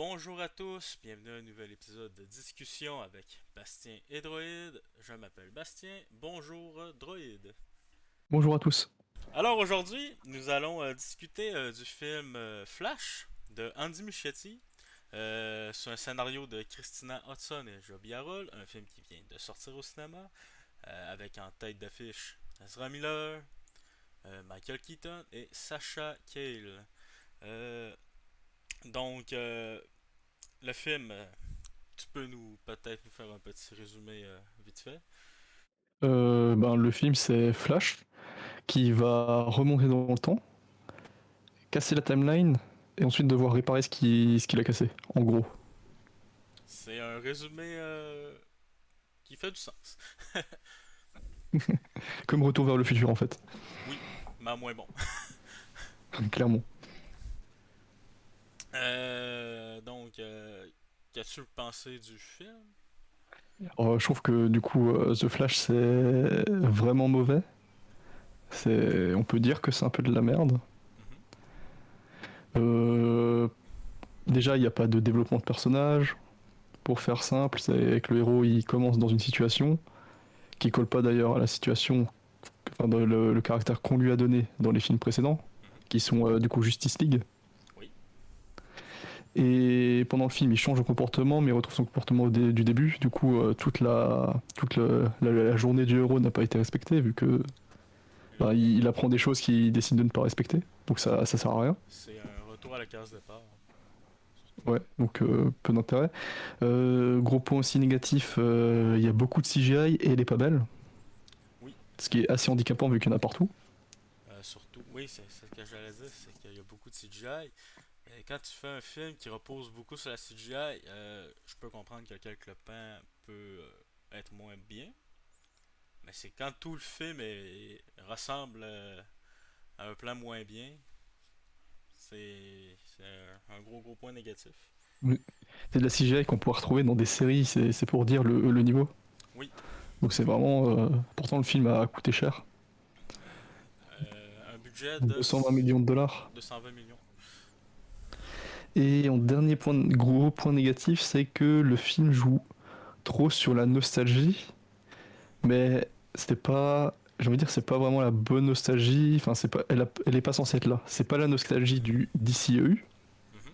Bonjour à tous, bienvenue à un nouvel épisode de discussion avec Bastien et Droïde. Je m'appelle Bastien, bonjour Droïde. Bonjour à tous. Alors aujourd'hui, nous allons discuter du film Flash de Andy Muschietti. C'est un scénario de Christina Hodson et Joby Harrell, un film qui vient de sortir au cinéma, avec en tête d'affiche Ezra Miller, Michael Keaton et Sacha Cale. Euh, donc, le film, tu peux nous peut-être nous faire un petit résumé vite fait? Le film c'est Flash qui va remonter dans le temps, casser la timeline et ensuite devoir réparer ce qu'il a cassé, en gros. C'est un résumé qui fait du sens. Comme Retour vers le futur en fait, Oui, mais moins bon. clairement. Donc, qu'as-tu pensé du film? Je trouve que du coup The Flash c'est vraiment mauvais. On peut dire que c'est un peu de la merde. Mhm. Euh, Déjà il n'y a pas de développement de personnage. Pour faire simple, c'est que le héros il commence dans une situation qui colle pas d'ailleurs à la situation, enfin dans le caractère qu'on lui a donné dans les films précédents, Mhm. qui sont du coup Justice League. Oui. Et pendant le film, il change de comportement, mais il retrouve son comportement du début. Du coup, toute la journée du héros n'a pas été respectée, vu que il apprend des choses qu'il décide de ne pas respecter. Donc ça sert à rien. C'est un retour à la case départ, surtout. Ouais, donc peu d'intérêt. Gros point aussi négatif, il y a beaucoup de CGI et elle est pas belle. Oui, Ce qui est assez handicapant vu qu'il y en a partout. surtout, oui, c'est ce que j'allais dire, c'est qu'il y a beaucoup de CGI. Et quand tu fais un film qui repose beaucoup sur la CGI, je peux comprendre que quelques plans peut être moins bien. Mais c'est quand tout le film ressemble à un plan moins bien, c'est un gros gros point négatif. Oui. C'est de la CGI qu'on pourrait retrouver dans des séries, c'est pour dire le niveau. Oui, Donc c'est vraiment... pourtant le film a coûté cher. un budget de 220 millions de dollars. 220 millions. Et en dernier point, gros point négatif, c'est que le film joue trop sur la nostalgie, mais c'était pas, j'ai envie de dire, c'est pas vraiment la bonne nostalgie. Enfin, c'est pas, elle est pas censée être là. C'est pas la nostalgie du DCEU. Mhm.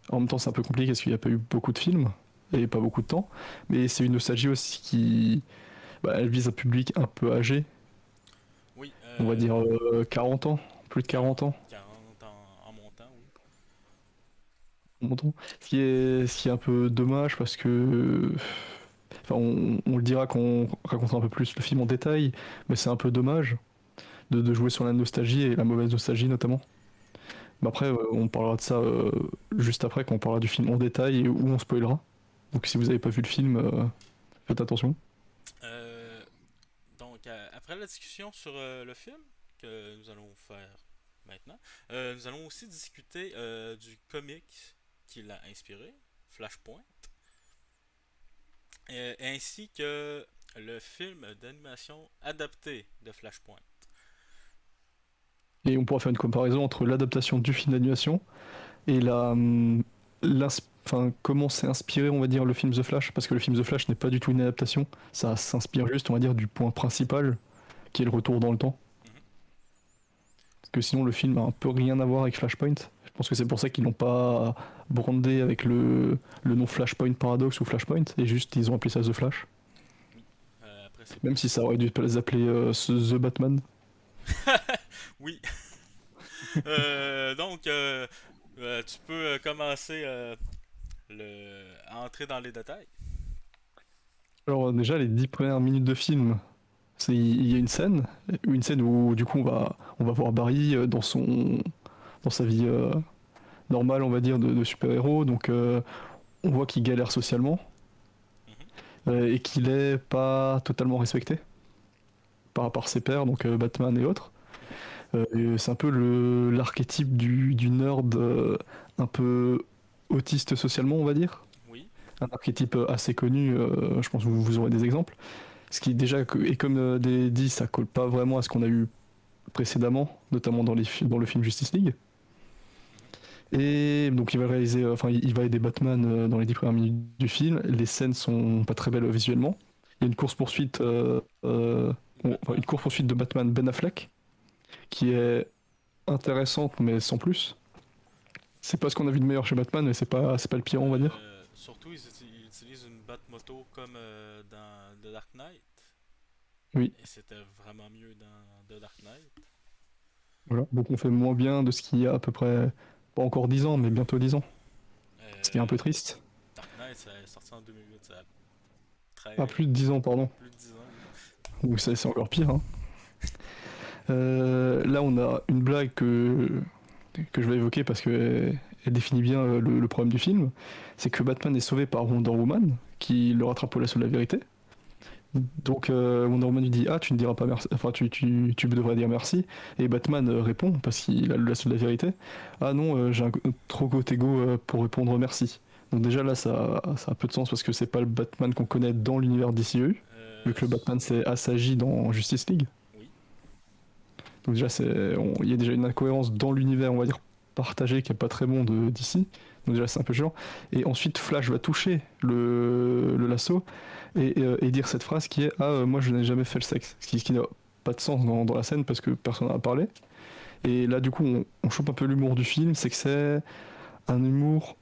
En même temps, c'est un peu compliqué parce qu'il n'y a pas eu beaucoup de films et pas beaucoup de temps. Mais c'est une nostalgie aussi qui, elle vise un public un peu âgé. Oui, On va dire 40 ans, plus de 40 ans. 40 en montant, oui. Montant. Ce qui est un peu dommage parce que enfin, on le dira quand on racontera un peu plus le film en détail, mais c'est un peu dommage de jouer sur la nostalgie et la mauvaise nostalgie notamment. Mais après, on parlera de ça juste après quand on parlera du film en détail et où on spoilera. Donc si vous n'avez pas vu le film, faites attention. Euh, donc, après la discussion sur le film que nous allons faire maintenant, nous allons aussi discuter du comic qui l'a inspiré, Flashpoint, ainsi que le film d'animation adapté de Flashpoint. Et on pourra faire une comparaison entre l'adaptation du film d'animation et enfin, comment s'est inspiré, on va dire, le film The Flash, parce que le film The Flash n'est pas du tout une adaptation, ça s'inspire juste, on va dire, du point principal, qui est le retour dans le temps. Mhm. Parce que sinon, le film a un peu rien à voir avec Flashpoint. Je pense que c'est pour ça qu'ils n'ont pas brandé avec le nom Flashpoint Paradox ou Flashpoint, et juste ils ont appelé ça The Flash. Oui. Après, c'est Même si plus. ça aurait dû les appeler The Batman. Oui. Tu peux commencer à entrer dans les détails. Alors déjà, les 10 premières minutes de film, il y a une scène où du coup on va voir Barry dans sa vie normale, on va dire, de super-héros. Donc on voit qu'il galère socialement Mhm. et qu'il est pas totalement respecté par ses pairs, donc Batman et autres. Mhm. Et c'est un peu l'archétype du nerd un peu autiste socialement, on va dire. Oui. Un archétype assez connu, je pense que vous aurez des exemples. Ce qui déjà, et comme dit, ça colle pas vraiment à ce qu'on a eu précédemment, notamment dans le film Justice League. Mhm. Et donc il va réaliser, enfin il va aider Batman dans les 10 premières minutes du film. Les scènes sont pas très belles visuellement. Il y a une course poursuite, Batman. une course poursuite de Batman Ben Affleck qui est intéressante mais sans plus. C'est pas ce qu'on a vu de meilleur chez Batman, mais c'est pas le pire on va dire. Surtout, ils utilisent une Batmoto comme dans The Dark Knight. Oui, Et c'était vraiment mieux dans The Dark Knight. voilà. Donc on fait moins bien de ce qu'il y a à peu près, pas encore 10 ans, mais bientôt 10 ans. Ce qui est un peu Euh, triste. Dark Knight, ça est sorti en 2008, ça a Ah, très, plus de 10 ans, pardon. plus de 10 ans, oui. Donc c'est encore pire, hein. Là, on a une blague que je vais évoquer parce qu'elle elle définit bien le problème du film. C'est que Batman est sauvé par Wonder Woman, qui le rattrape au lasso de la vérité. Donc Wonder Woman lui dit ah tu ne diras pas merci, enfin tu devrais dire merci. Et Batman répond parce qu'il a le lasso de la vérité. Ah non j'ai un trop gros ego pour répondre merci. Donc déjà là ça a peu de sens parce que c'est pas le Batman qu'on connaît dans l'univers DCEU, vu Euh, que le Batman c'est Asagi dans Justice League. oui. Donc déjà il y a déjà une incohérence dans l'univers on va dire partagé qui est pas très bon de DC. Donc déjà c'est un peu chiant. Et ensuite Flash va toucher le lasso et dire cette phrase qui est ah moi je n'ai jamais fait le sexe, ce qui n'a pas de sens dans la scène parce que personne n'en a parlé. Et là du coup on chope un peu l'humour du film, c'est que c'est un humour,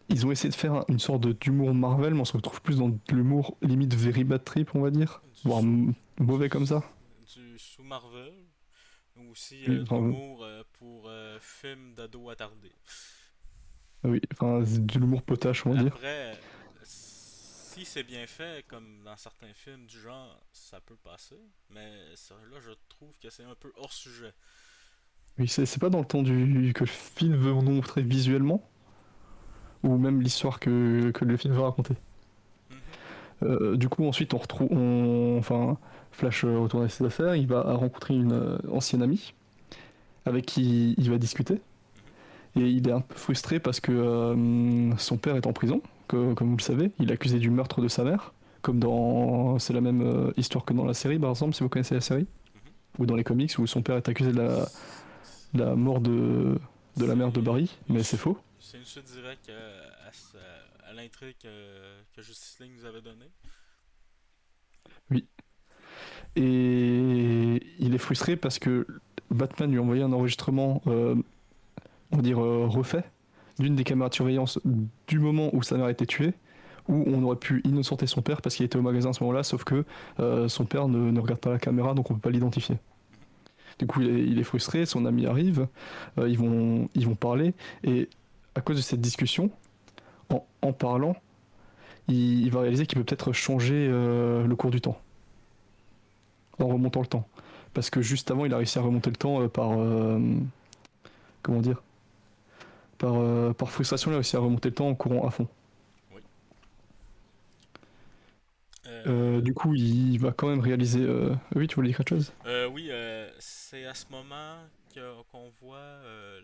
ils ont essayé de faire une sorte d'humour Marvel mais on se retrouve plus dans de l'humour limite very bad trip on va dire, Du voire sous, mauvais comme ça. du sous Marvel, ou aussi Oui, de enfin, l'humour pour films d'ado attardés. oui, enfin c'est de l'humour potache on va dire. Après, si c'est bien fait, comme dans certains films du genre, ça peut passer. Mais là, je trouve que c'est un peu hors sujet. Oui, c'est pas dans le temps que le film veut nous montrer visuellement, ou même l'histoire que le film veut raconter. Mhm. Du coup, ensuite, on retrouve, enfin, Flash retourne à ses affaires, il va rencontrer une ancienne amie avec qui il va discuter. Mhm. Et il est un peu frustré parce que son père est en prison, comme vous le savez. Il est accusé du meurtre de sa mère, comme dans. C'est la même histoire que dans la série, par exemple, si vous connaissez la série, Mhm. ou dans les comics, où son père est accusé de la mort de la mère de C'est Barry, mais c'est faux. c'est une suite directe à l'intrigue que Justice League nous avait donnée. Oui. Et il est frustré parce que Batman lui a envoyé un enregistrement, on va dire, refait, d'une des caméras de surveillance du moment où sa mère a été tuée, où on aurait pu innocenter son père parce qu'il était au magasin à ce moment-là, sauf que son père ne regarde pas la caméra, donc on peut pas l'identifier. Mhm. Du coup, il est frustré, son ami arrive, ils vont parler, et à cause de cette discussion, en parlant, il va réaliser qu'il peut peut-être changer le cours du temps, en remontant le temps. Parce que juste avant, il a réussi à remonter le temps par... comment dire par frustration, il a réussi à remonter le temps en courant à fond. Oui. Euh, Du coup, il va quand même réaliser... Oui, tu voulais dire quelque chose? oui, c'est à ce moment qu'on voit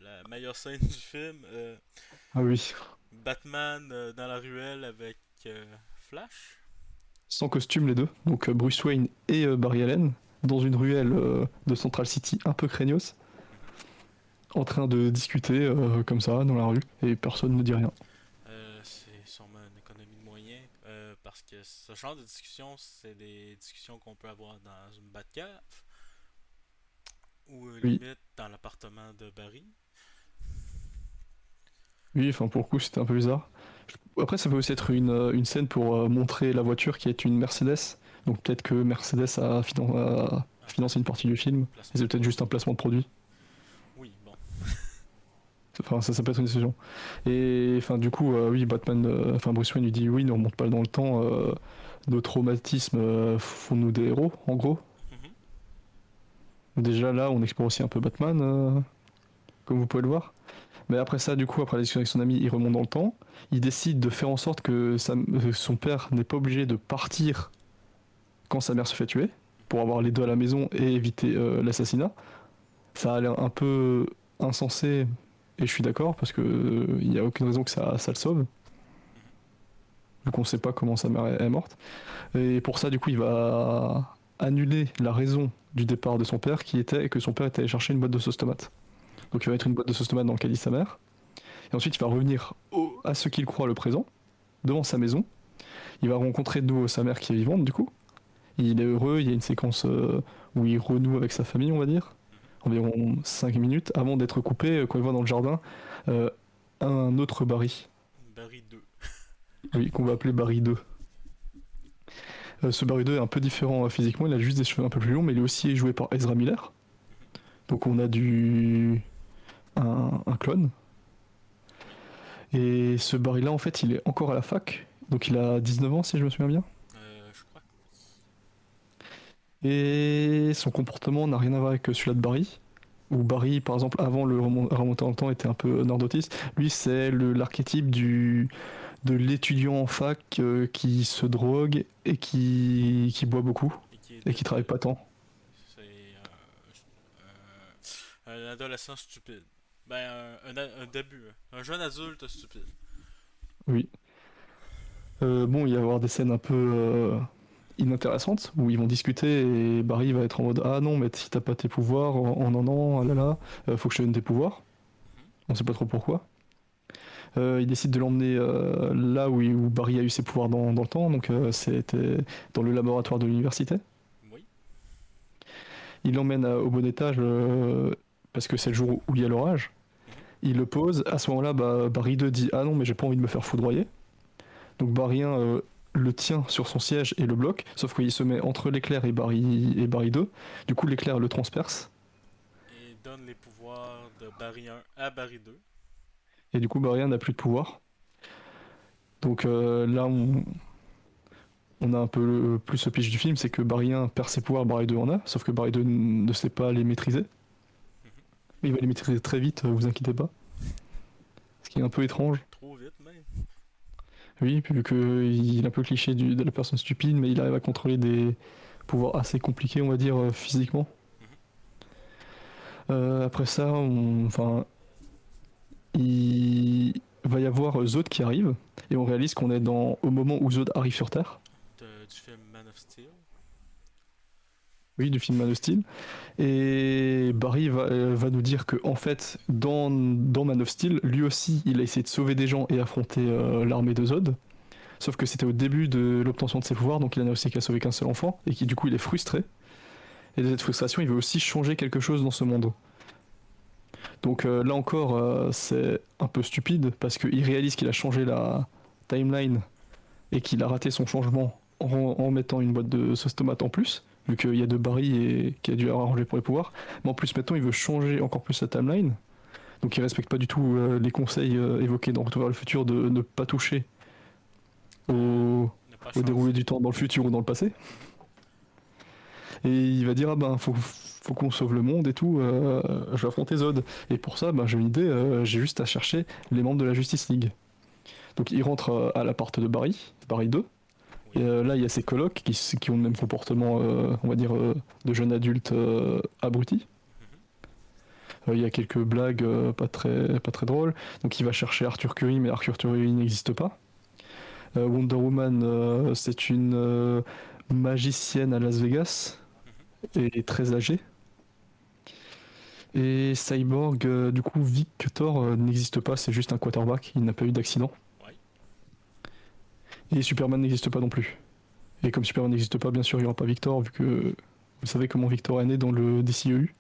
la meilleure scène du film. Ah oui. Batman dans la ruelle avec Flash. Sans costume, les deux. Donc Bruce Wayne et Barry Allen, dans une ruelle de Central City un peu craignos, Mhm. en train de discuter comme ça dans la rue, et personne ne dit rien. C'est sûrement une économie de moyens parce que ce genre de discussion, c'est des discussions qu'on peut avoir dans une Batcave ou Oui, limite dans l'appartement de Barry. oui, enfin pour le coup, c'était un peu bizarre. Après, ça peut aussi être une scène pour montrer la voiture qui est une Mercedes. Donc peut-être que Mercedes a Un financé une partie du film, et placement c'est de peut-être juste un produit. placement de produit. Oui, bon. Enfin, ça peut être une décision. Et enfin, du coup, oui, Batman, enfin Bruce Wayne lui dit oui, ne remonte pas dans le temps. Nos traumatismes font-nous des héros, en gros. Mhm. Déjà là, on explore aussi un peu Batman, comme vous pouvez le voir. Mais après ça, du coup, après la discussion avec son ami, il remonte dans le temps. Il décide de faire en sorte que son père n'est pas obligé de partir quand sa mère se fait tuer, pour avoir les deux à la maison et éviter l'assassinat. Ça a l'air un peu insensé, et je suis d'accord, parce que il n'y a aucune raison que ça le sauve, Mhm. vu qu'on ne sait pas comment sa mère est morte. Et pour ça, du coup, il va annuler la raison du départ de son père, qui était que son père était allé chercher une boîte de sauce tomate. Mhm. Donc il va mettre une boîte de sauce tomate dans le caddie de sa mère. Et ensuite, il va revenir à ce qu'il croit le présent, devant sa maison. Il va rencontrer de nouveau sa mère qui est vivante, du coup. Il est heureux, il y a une séquence où il renoue avec sa famille, on va dire, Mhm. environ 5 minutes, avant d'être coupé, quand il voit dans le jardin euh, un autre Barry, Barry 2. oui, qu'on va appeler Barry 2. Ce Barry 2 est un peu différent physiquement, il a juste des cheveux un peu plus longs, mais il est aussi joué par Ezra Miller. Mhm. Donc on a un clone. Oui. Et ce Barry-là, en fait, il est encore à la fac. Donc il a 19 ans, si je me souviens bien. Je crois que oui. Et son comportement n'a rien à voir avec celui-là de Barry. Où Barry, par exemple, avant le remonter dans le temps, était un peu nordotiste. Lui, c'est l'archétype de l'étudiant en fac qui se drogue et qui boit beaucoup. Et qui est Et qui travaille pas tant. c'est un adolescent stupide. Ben, un début. Un jeune adulte stupide. Oui. Bon, il va y avoir des scènes un peu inintéressantes où ils vont discuter et Barry va être en mode ah non, mais si t'as pas tes pouvoirs, non, non, ah là là, faut que je te donne tes pouvoirs. Mhm. On sait pas trop pourquoi. Il décide de l'emmener là où Barry a eu ses pouvoirs dans le temps, donc c'était dans le laboratoire de l'université. Oui. Il l'emmène au bon étage parce que c'est le jour où il y a l'orage. Mhm. Il le pose, à ce moment-là, Barry 2 dit ah non, mais j'ai pas envie de me faire foudroyer. Donc Barry 1 le tient sur son siège et le bloque, sauf qu'il se met entre l'éclair et Barry 2. Du coup, l'éclair le transperce, Et donne les pouvoirs de Barry 1 à Barry 2. et du coup, Barry 1 n'a plus de pouvoir. Donc là, on a un peu plus le pitch du film, c'est que Barry 1 perd ses pouvoirs, Barry 2 en a, sauf que Barry 2 ne sait pas les maîtriser. Mhm. Mais il va les maîtriser très vite, vous inquiétez pas. Ce qui est un peu étrange. Trop vite, même. Oui, puis vu qu'il est un peu cliché de la personne stupide, mais il arrive à contrôler des pouvoirs assez compliqués, on va dire, physiquement. Mhm. Après ça, enfin, il va y avoir Zod qui arrive, et on réalise qu'on est au moment où Zod arrive sur Terre, Du film Man of Steel. oui, du film Man of Steel, et Barry va nous dire que en fait, dans Man of Steel, lui aussi, il a essayé de sauver des gens et affronter l'armée de Zod, sauf que c'était au début de l'obtention de ses pouvoirs, donc il n'a aussi qu'à sauver qu'un seul enfant, et qui du coup il est frustré, et de cette frustration, il veut aussi changer quelque chose dans ce monde. Donc là encore, c'est un peu stupide, parce qu'il réalise qu'il a changé la timeline et qu'il a raté son changement en mettant une boîte de sauce tomate en plus, vu qu'il y a deux Barry et qui a dû arranger pour les pouvoirs. Mais en plus, maintenant, il veut changer encore plus sa timeline. Donc il respecte pas du tout les conseils évoqués dans Retour vers le futur de ne pas toucher au, Ne pas au déroulé changer. du temps dans le futur ou dans le passé. Mhm. Et il va dire ah ben faut qu'on sauve le monde et tout, je vais affronter Zod. Et pour ça, ben, j'ai une idée, j'ai juste à chercher les membres de la Justice League. Donc il rentre à l'appart de Barry 2. Et Oui. là, il y a ses colocs qui ont le même comportement, on va dire, de jeunes adultes abrutis. Mhm. Il y a quelques blagues pas très drôles. Donc il va chercher Arthur Curry, mais Arthur Curry n'existe pas. Wonder Woman, c'est une magicienne à Las Vegas Mhm. et très âgée. Et Cyborg, du coup, Victor n'existe pas, c'est juste un quarterback, il n'a pas eu d'accident. Oui. Et Superman n'existe pas non plus. Et comme Superman n'existe pas, bien sûr, il n'y aura pas Victor, vu que vous savez comment Victor est né dans le DCEU.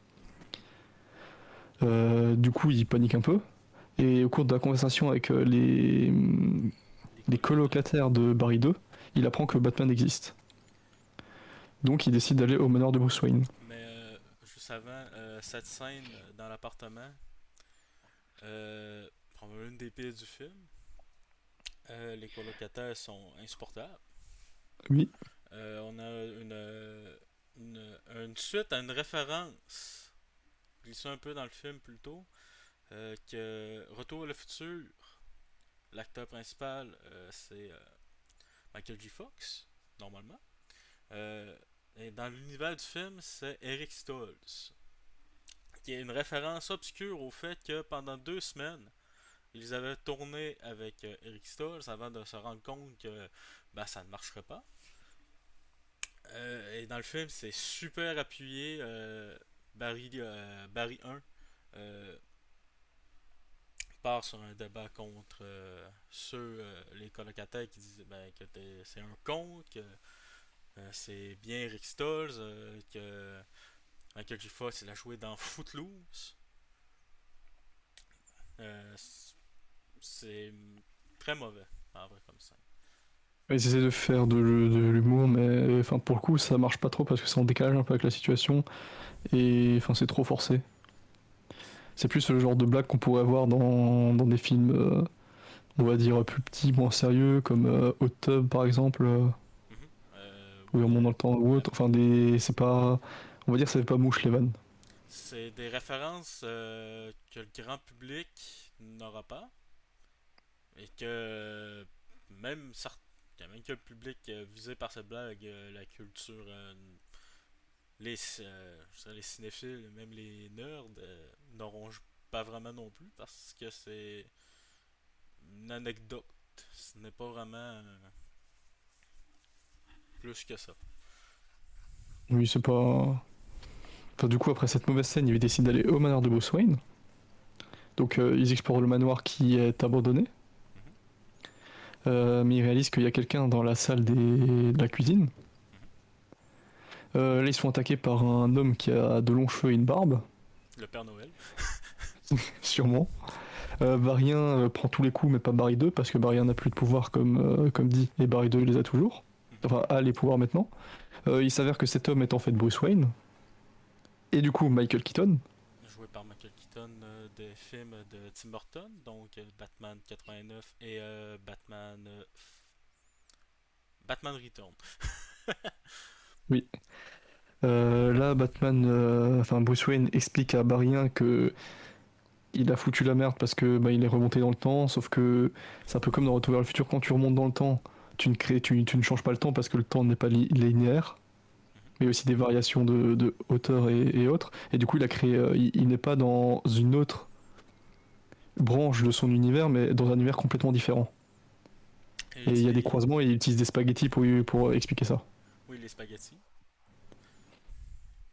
Du coup, il panique un peu. Et au cours de la conversation avec Les les colocataires. colocataires de Barry 2, il apprend que Batman existe. Donc il décide d'aller au manoir de Bruce Wayne. Mais juste avant, cette scène dans l'appartement, probablement une des pires du film. Les colocataires sont insupportables. Oui, On a une suite à une référence glissée un peu dans le film plus tôt, que Retour à le futur, l'acteur principal, c'est Michael J. Fox, normalement. Euh, et dans l'univers du film, c'est Eric Stoltz, qui est une référence obscure au fait que pendant 2 semaines, ils avaient tourné avec Eric Stoltz avant de se rendre compte que ben, ça ne marcherait pas. Et dans le film, c'est super appuyé. Barry 1 euh, part sur un débat contre ceux, les colocataires qui disent que c'est un con, que c'est bien Rick Stoles, que Michael J. Fox il a joué dans Footloose. Euh, c'est très mauvais, en vrai, comme ça. Ils essaient de faire de l'humour, mais enfin, pour le coup, ça marche pas trop parce que c'est en décalage un peu avec la situation et enfin, c'est trop forcé. C'est plus le genre de blague qu'on pourrait avoir dans des films, on va dire, plus petits, moins sérieux, comme Hot Tub par exemple, Mhm. ou Un Oui, monde dans le temps ou autre. Enfin, c'est pas. On va dire, c'est pas mouche les vannes. c'est des références que le grand public n'aura pas et que même, même que le public visé par cette blague, la culture, je dirais les cinéphiles, même les nerds, n'auront pas vraiment non plus parce que c'est une anecdote. Ce n'est pas vraiment plus que ça. Oui, c'est pas. Enfin, du coup, après cette mauvaise scène, ils décident d'aller au manoir de Bruce Wayne. Donc, ils explorent le manoir qui est abandonné. Mhm, Mais ils réalisent qu'il y a quelqu'un dans la salle de la cuisine. mhm. Là, ils sont attaqués par un homme qui a de longs cheveux et une barbe, Le Père Noël. sûrement. Barrien prend tous les coups, mais pas Barry 2, parce que Barrien n'a plus de pouvoir comme dit, et Barry 2 les a toujours. Mhm. Enfin, a les pouvoirs maintenant. Il s'avère que cet homme est en fait Bruce Wayne, et du coup Michael Keaton. Joué par Michael Keaton des films de Tim Burton, donc Batman 89 et Batman Return. Oui. Là, Batman, enfin Bruce Wayne explique à Barrien que il a foutu la merde parce que il est remonté dans le temps, sauf que c'est un peu comme dans Retour vers le futur, quand tu remontes dans le temps, tu ne changes pas le temps parce que le temps n'est pas linéaire, Mhm. mais aussi des variations de hauteur et autres. Et du coup, il n'est pas dans une autre branche de son univers, mais dans un univers complètement différent. Et il Et il y a des dit, croisements et il utilise des spaghettis pour expliquer ça. oui, les spaghettis.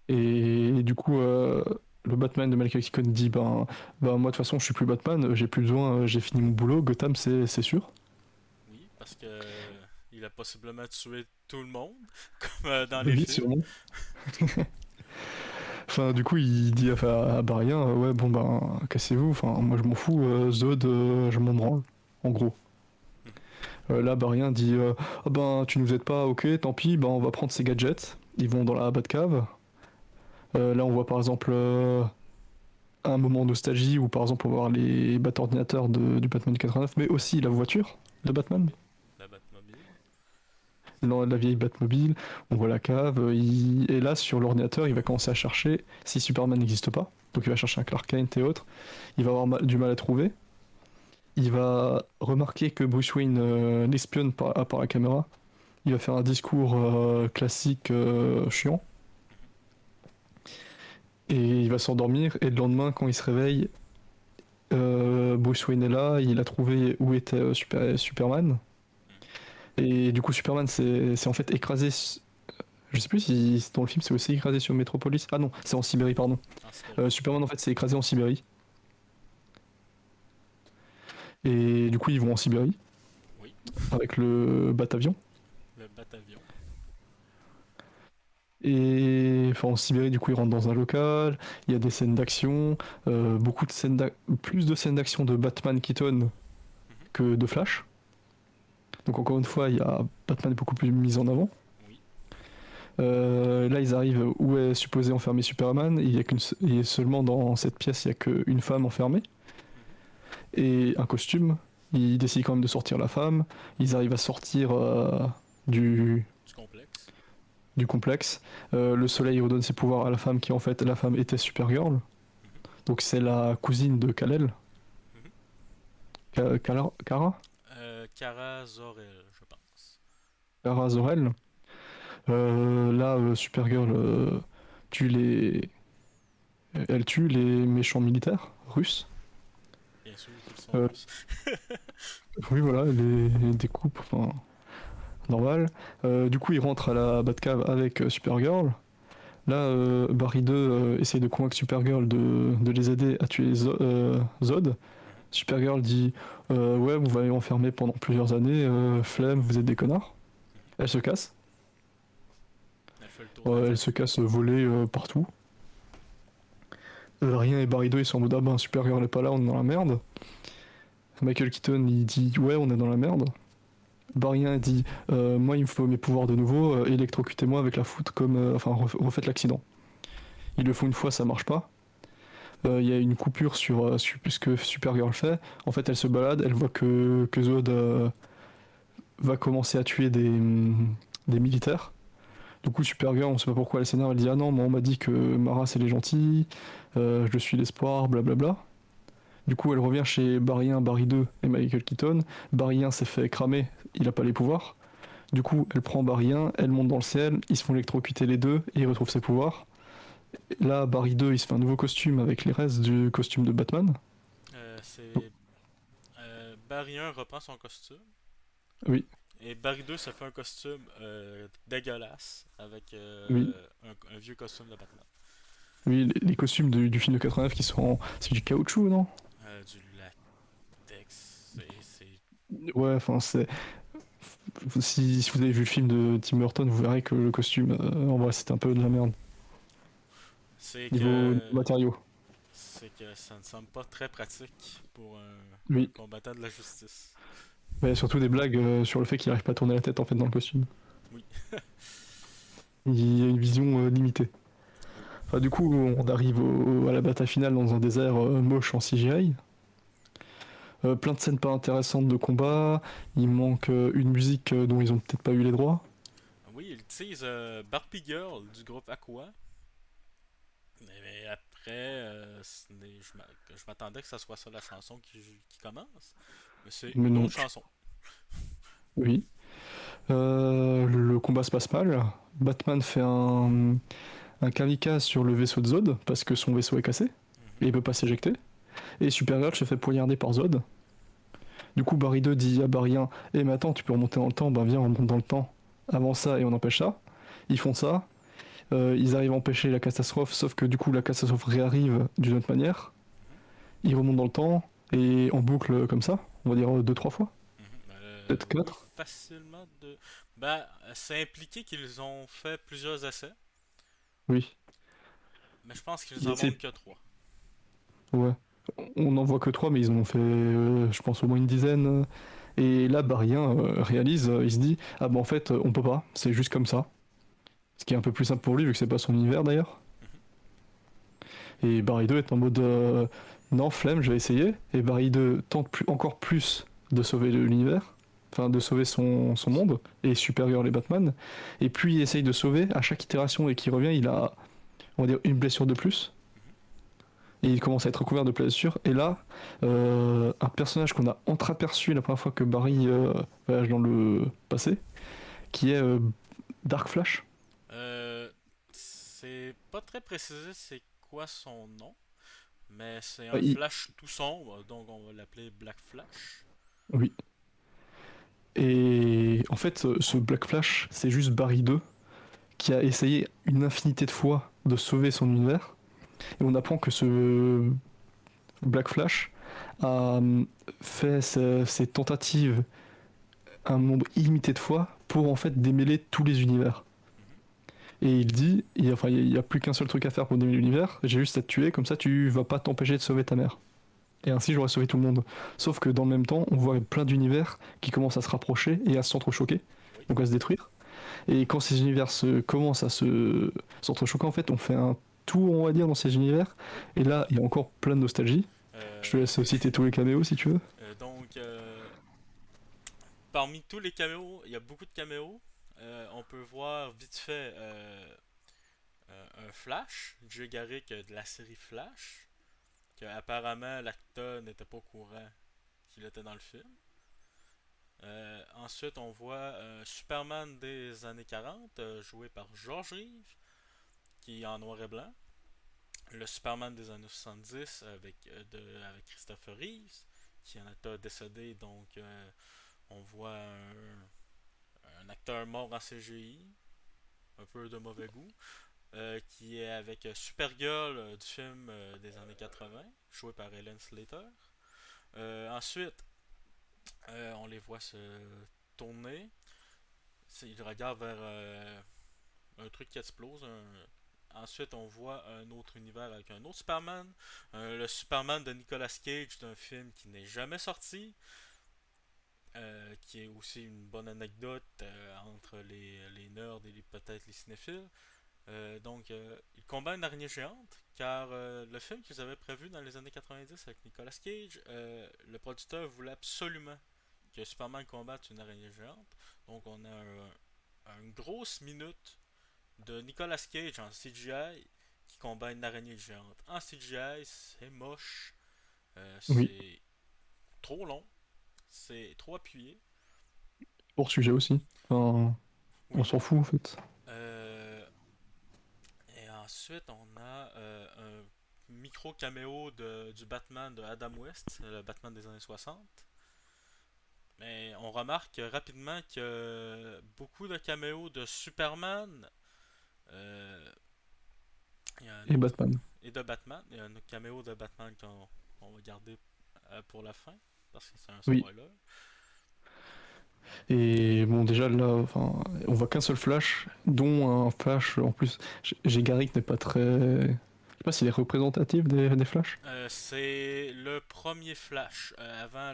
Et du coup, le Batman de Michael Keaton dit moi de toute façon, je suis plus Batman, j'ai plus besoin, j'ai fini mon boulot, Gotham, c'est sûr. Oui, parce que il a possiblement tué tout le monde, comme dans les Oui, films. sûrement. Enfin, du coup, il dit à Barrien, ouais, bon cassez-vous, enfin, moi je m'en fous, Zod, je m'en branle, en gros. Mhm. Là, Barrien dit, ah tu nous aides pas, ok, tant pis, on va prendre ces gadgets. Ils vont dans la Batcave. Là, on voit par exemple un moment nostalgie où par exemple on va voir les bat ordinateurs du Batman 89, mais aussi la voiture de Batman. Oui, la Batmobile. Dans la vieille Batmobile, on voit la cave, et là sur l'ordinateur il va commencer à chercher si Superman n'existe pas, donc il va chercher un Clark Kent et autres, il va avoir du mal à trouver, il va remarquer que Bruce Wayne l'espionne par la caméra, il va faire un discours classique chiant, Mhm. et il va s'endormir, et le lendemain quand il se réveille, Bruce Wayne est là, il a trouvé où était Superman, Mhm. et du coup Superman c'est en fait écrasé. Je sais plus si dans le film c'est aussi écrasé sur Metropolis. Ah non, c'est en Sibérie, pardon. En Sibérie. Superman en fait c'est écrasé en Sibérie. Et du coup ils vont en Sibérie Oui, avec le batavion. le Batavion. Et enfin en Sibérie du coup ils rentrent dans un local. Il y a des scènes d'action, beaucoup de plus de scènes d'action de Batman Keaton Mhm. que de Flash. Donc encore une fois il y a Batman beaucoup plus mis en avant. Oui. Là ils arrivent où est supposé enfermer Superman. Et seulement dans cette pièce il y a qu'une femme enfermée. Mhm. Et un costume. Ils décident quand même de sortir la femme. Ils arrivent à sortir du, Du complexe. du complexe. Le soleil redonne ses pouvoirs à la femme qui en fait la femme était Supergirl. Mhm. Donc c'est la cousine de Kal-El. Mhm. Kara Kara Zor-El, je pense. Kara Zor-El. Là, Supergirl elle tue les méchants militaires russes. Bien sûr qu'ils sont Euh, russes. oui, voilà, les découpes, enfin, normal. Du coup, il rentre à la Batcave avec Supergirl. Là, Barry 2 essaye de convaincre Supergirl de les aider à tuer Zod. Supergirl dit ouais, vous m'avez enfermé pendant plusieurs années, flemme, vous êtes des connards. Mhm. Elle se casse. Elle fait le tour de la Elle ville. se casse volée partout. Rien et Barry 2 ils sont en mode ah ben Supergirl n'est pas là, on est dans la merde. Michael Keaton il dit ouais, on est dans la merde. Barry 1 dit moi il me faut mes pouvoirs de nouveau, électrocutez-moi avec la foudre comme. Enfin, refaites l'accident. Ils le font une fois, ça marche pas. Il y a une coupure sur ce que Supergirl fait. En fait, elle se balade, elle voit que Zod va commencer à tuer des militaires. Du coup, Supergirl, on sait pas pourquoi elle s'énerve, elle dit ah non, moi on m'a dit que ma race elle est gentille, je suis l'espoir, blablabla. Du coup, elle revient chez Barry 1, Barry 2 et Michael Keaton. Barry 1 s'est fait cramer, il a pas les pouvoirs. Du coup, elle prend Barry 1, elle monte dans le ciel, ils se font électrocuter les deux et il retrouve ses pouvoirs. Là, Barry 2, il se fait un nouveau costume avec les restes du costume de Batman. C'est Barry 1 reprend son costume. Oui, Et Barry 2 se fait un costume dégueulasse avec oui, un vieux costume de Batman. oui, les costumes du film de 89 qui sont c'est du caoutchouc, non? Du latex. Ouais, enfin, si vous avez vu le film de Tim Burton, vous verrez que le costume, en vrai, c'était un peu de la merde. C'est Niveau que. matériaux. C'est que ça ne semble pas très pratique pour un Oui. combattant de la justice. Mais surtout des blagues sur le fait qu'il arrive pas à tourner la tête en fait dans le costume. Oui, Il a une vision limitée. oui. Enfin, du coup, on arrive à la bataille finale dans un désert moche en CGI. Plein de scènes pas intéressantes de combat. Il manque une musique dont ils ont peut-être pas eu les droits. Oui, ils utilisent Barbie Girl du groupe Aqua. Mais après, je m'attendais que ça soit ça la chanson qui commence. Mais c'est Mais une non, autre chanson. oui. Le combat se passe mal. Batman fait un kamikaze sur le vaisseau de Zod parce que son vaisseau est cassé Mhm. et il peut pas s'éjecter. Et Supergirl se fait poignarder par Zod. Du coup, Barry 2 dit à Barry 1 eh, mais attends, tu peux remonter dans le temps, ben viens, on remonte dans le temps avant ça et on empêche ça. Ils font ça, ils arrivent à empêcher la catastrophe, sauf que du coup, la catastrophe réarrive d'une autre manière. Mhm. Ils remontent dans le temps et en boucle comme ça, on va dire deux trois fois, Mhm. peut-être Oui, quatre. facilement de. Ben, c'est impliqué qu'ils ont fait plusieurs essais, Oui. mais je pense qu'ils Ils en montrent essaient. que trois. Ouais. On n'en voit que trois, mais ils en ont fait, je pense, au moins une dizaine. Et là, Barry 1 réalise, il se dit ah ben en fait, on peut pas, c'est juste comme ça. Ce qui est un peu plus simple pour lui, vu que c'est pas son univers d'ailleurs. Mhm. Et Barry 2 est en mode non, flemme, je vais essayer. Et Barry 2 tente encore plus de sauver l'univers, enfin de sauver son monde, et Supergirl et Batman. Et puis il essaye de sauver, à chaque itération et qui revient, il a, on va dire, une blessure de plus. Mhm. Et il commence à être recouvert de blessures. Et là, un personnage qu'on a entreaperçu la première fois que Barry voyage dans le passé, qui est Dark Flash. C'est pas très précisé c'est quoi son nom, mais c'est Ah, un flash tout sombre, donc on va l'appeler Black Flash. oui. Et en fait, ce Black Flash, c'est juste Barry 2 qui a essayé une infinité de fois de sauver son univers. Et on apprend que ce Black Flash a fait ses tentatives un nombre illimité de fois pour en fait démêler tous les univers. Mhm. Et il dit, il y a plus qu'un seul truc à faire pour démêler l'univers, j'ai juste à te tuer, comme ça tu vas pas t'empêcher de sauver ta mère. Et ainsi j'aurais sauvé tout le monde. Sauf que dans le même temps, on voit plein d'univers qui commencent à se rapprocher et à s'entrechoquer, Oui. donc à se détruire. Et quand ces univers commencent à s'entrechoquer, en fait, on fait un tour, on va dire, dans ces univers. Oui. Et là, il y a encore plein de nostalgie. Je te laisse Oui. citer tous les caméos si tu veux. Donc, parmi tous les caméos, il y a beaucoup de caméos. On peut voir vite fait un Flash, Jay Garrick de la série Flash, que apparemment l'acteur n'était pas au courant qu'il était dans le film. Ensuite, on voit Superman des années 40, joué par George Reeves, qui est en noir et blanc. Le Superman des années 70 avec Christopher Reeves, qui est un acteur décédé, donc on voit un acteur mort en CGI, un peu de mauvais goût, qui est avec Supergirl du film des années 80, joué par Ellen Slater. Ensuite, on les voit se tourner. Ils regardent vers un truc qui explose. Ensuite, on voit un autre univers avec un autre Superman. Le Superman de Nicolas Cage d'un film qui n'est jamais sorti. Qui est aussi une bonne anecdote entre les nerds et peut-être les cinéphiles. Il combat une araignée géante, car le film qu'ils avaient prévu dans les années 90 avec Nicolas Cage, le producteur voulait absolument que Superman combatte une araignée géante. Donc on a une grosse minute de Nicolas Cage en CGI qui combat une araignée géante. En CGI, c'est moche, Oui, c'est trop long, c'est trop appuyé. hors sujet aussi. Enfin, on Oui. s'en fout en fait. Euh, et ensuite, on a un micro caméo du Batman de Adam West, le Batman des années 60. Mais on remarque rapidement que beaucoup de caméos de Superman, euh, il y a un Et autre, Batman. et de Batman, il y a un autre caméo de Batman qu'on va garder pour la fin, parce que c'est un Oui. spoiler. Et bon, déjà là, enfin, on voit qu'un seul Flash, dont un Flash en plus. Garrick n'est pas très. Je sais pas s'il est représentatif des Flash. C'est le premier Flash, avant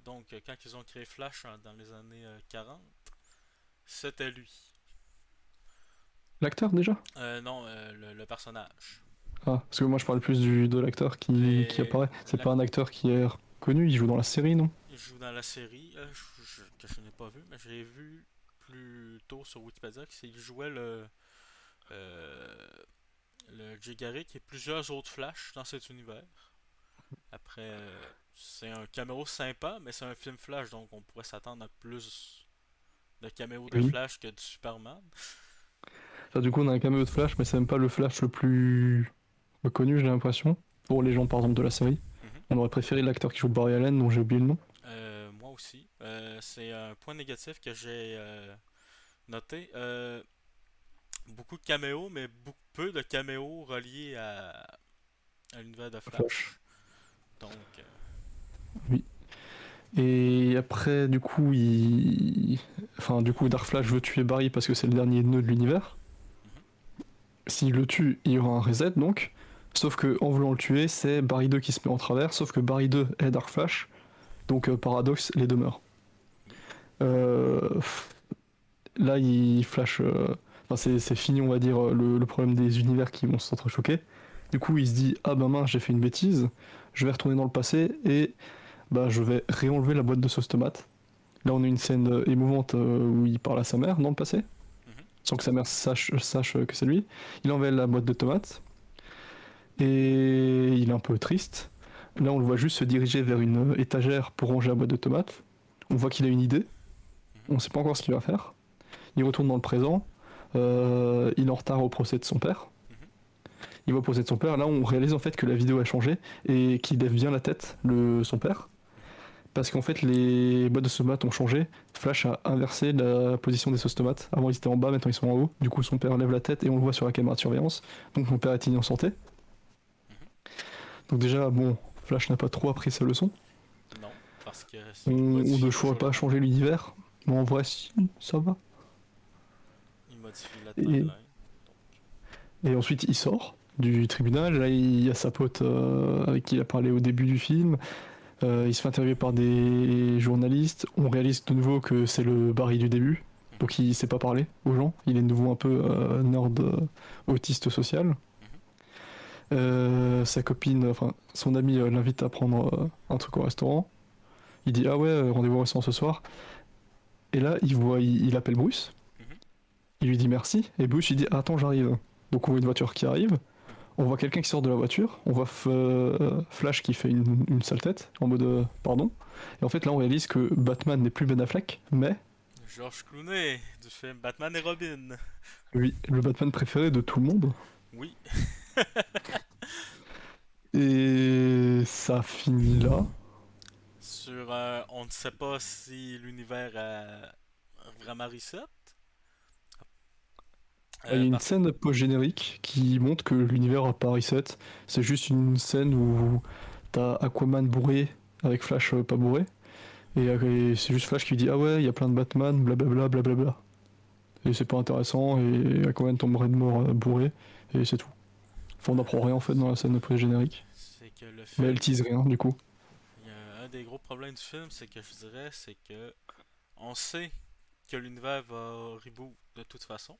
donc quand ils ont créé Flash dans les années 40, c'était lui. L'acteur déjà? Non, le personnage. Ah, parce que moi je parle plus de l'acteur qui Mais apparaît. C'est la- pas un acteur qui est connu, il joue dans la série, non? il joue dans la série que je n'ai pas vu, mais j'ai vu plus tôt sur Wikipédia qu'il jouait euh, le Jay Garrick et plusieurs autres Flash dans cet univers. Après, c'est un caméo sympa, mais c'est un film Flash, donc on pourrait s'attendre à plus de caméos de Oui. Flash que de Superman. Enfin, du coup, on a un caméo de Flash, mais c'est même pas le Flash le plus connu, j'ai l'impression. Pour les gens, par exemple, de la série. Mhm. On aurait préféré l'acteur qui joue Barry Allen, dont j'ai oublié le nom. Moi aussi. C'est un point négatif que j'ai noté. Beaucoup de caméos, mais peu de caméos reliés à l'univers de Flash. Flash. Donc, Oui. Et après, du coup, enfin, du coup, Dark Flash veut tuer Barry parce que c'est le dernier nœud de l'univers. mhm. S'il le tue, il y aura un reset, donc. Sauf que en voulant le tuer, c'est Barry 2 qui se met en travers, sauf que Barry 2 est Dark Flash, donc paradoxe, les deux meurent. Oui. Euh, Là, il flash. Enfin, c'est fini, on va dire, le problème des univers qui vont s'entrechoquer. Du coup, il se dit: ah ben mince, j'ai fait une bêtise, je vais retourner dans le passé et bah, je vais réenlever la boîte de sauce tomate. Là, on a une scène émouvante où il parle à sa mère dans le passé, Mhm. sans que sa mère sache que c'est lui. Il enlève la boîte de tomates et il est un peu triste. Là, on le voit juste se diriger vers une étagère pour ranger la boîte de tomates. On voit qu'il a une idée, Mhm. on ne sait pas encore ce qu'il va faire. Il retourne dans le présent. Il est en retard au procès de son père. Mhm. Il va au procès de son père. Là, on réalise en fait que la vidéo a changé et qu'il lève bien la tête, son père. Mhm. Parce qu'en fait, les boîtes de sauce tomates ont changé. Flash a inversé la position des sauces tomates. Avant, ils étaient en bas, maintenant, ils sont en haut. Du coup, son père lève la tête et on le voit sur la caméra de surveillance. Donc, mon père est en santé. Mhm. Donc, déjà, bon, Flash n'a pas trop appris sa leçon. Non, parce que On, il on ne modifie pourrait pas toujours. changer l'univers. Mais en vrai, si, ça va. Il modifie la Et, timeline. Donc, et ensuite, il sort du tribunal. Là, il y a sa pote avec qui il a parlé au début du film. Il se fait interviewer par des journalistes. On réalise de nouveau que c'est le Barry du début. mhm. Donc il sait pas parler aux gens. Il est de nouveau un peu nerd autiste social. Mhm. Sa copine, enfin son ami l'invite à prendre un truc au restaurant. Il dit ah ouais, rendez-vous au restaurant ce soir. Et là il appelle Bruce. Mhm. Il lui dit merci. Et Bruce il dit attends j'arrive. Donc on voit une voiture qui arrive. Mhm. On voit quelqu'un qui sort de la voiture, on voit Flash qui fait une sale tête, en mode pardon. Et en fait, là, on réalise que Batman n'est plus Ben Affleck, mais George Clooney du film Batman et Robin. lui, le Batman préféré de tout le monde. Oui. Et ça finit là. Sur on ne sait pas si l'univers a vraiment reset. Il y a une Parce scène post-générique qui montre que l'univers a pas reset. C'est juste une scène où t'as Aquaman bourré avec Flash pas bourré. Et c'est juste Flash qui dit ah ouais, il y a plein de Batman, blablabla, blablabla. Et c'est pas intéressant, et Aquaman tomberait de mort bourré, et c'est tout. Enfin, on n'apprend rien en fait dans la scène pré-générique. C'est que le Mais elle film, tease rien du coup. il y a un des gros problèmes du film, c'est que je dirais, c'est que on sait que l'univers va reboot de toute façon.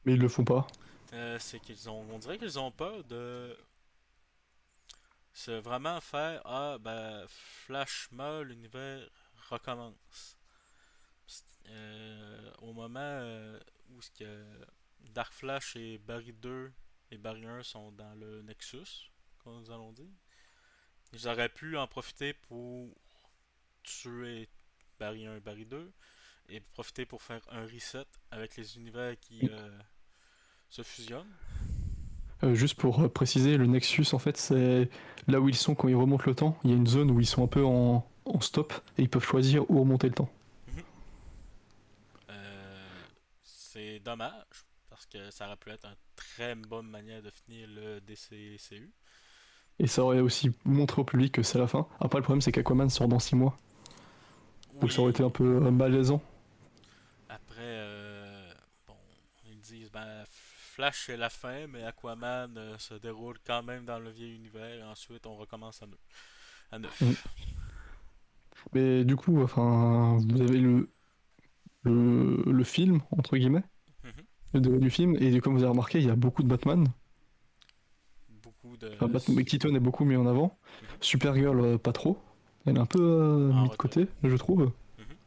Mais ils le font pas. C'est qu'ils ont, on dirait qu'ils ont peur de se vraiment faire ah ben Flash meurt, l'univers recommence. Au moment où ce que Dark Flash et Barry 2 et Barry 1 sont dans le Nexus, comme nous allons dire, ils auraient pu en profiter pour tuer Barry 1 et Barry 2 et profiter pour faire un reset avec les univers qui se fusionnent. Juste pour préciser, le Nexus en fait c'est là où ils sont quand ils remontent le temps. Il y a une zone où ils sont un peu en stop et ils peuvent choisir où remonter le temps. Mhm. C'est dommage parce que ça aurait pu être une très bonne manière de finir le DCCU. Et ça aurait aussi montré au public que c'est la fin. Après le problème c'est qu'Aquaman sort dans 6 mois. Donc ça aurait été un Oui, peu malaisant. après, bon, ils disent, ben, Flash c'est la fin, mais Aquaman se déroule quand même dans le vieil univers, et ensuite on recommence à Mm. neuf. Mais du coup, enfin, vous avez le film, entre guillemets, Mhm. le déroulé du film, et comme vous avez remarqué, il y a beaucoup de Batman. Beaucoup de. Enfin, Batman, Keaton est beaucoup mis en avant. Mhm. Supergirl, pas trop. Elle est un peu En mis de retrait. côté, je trouve. Mhm.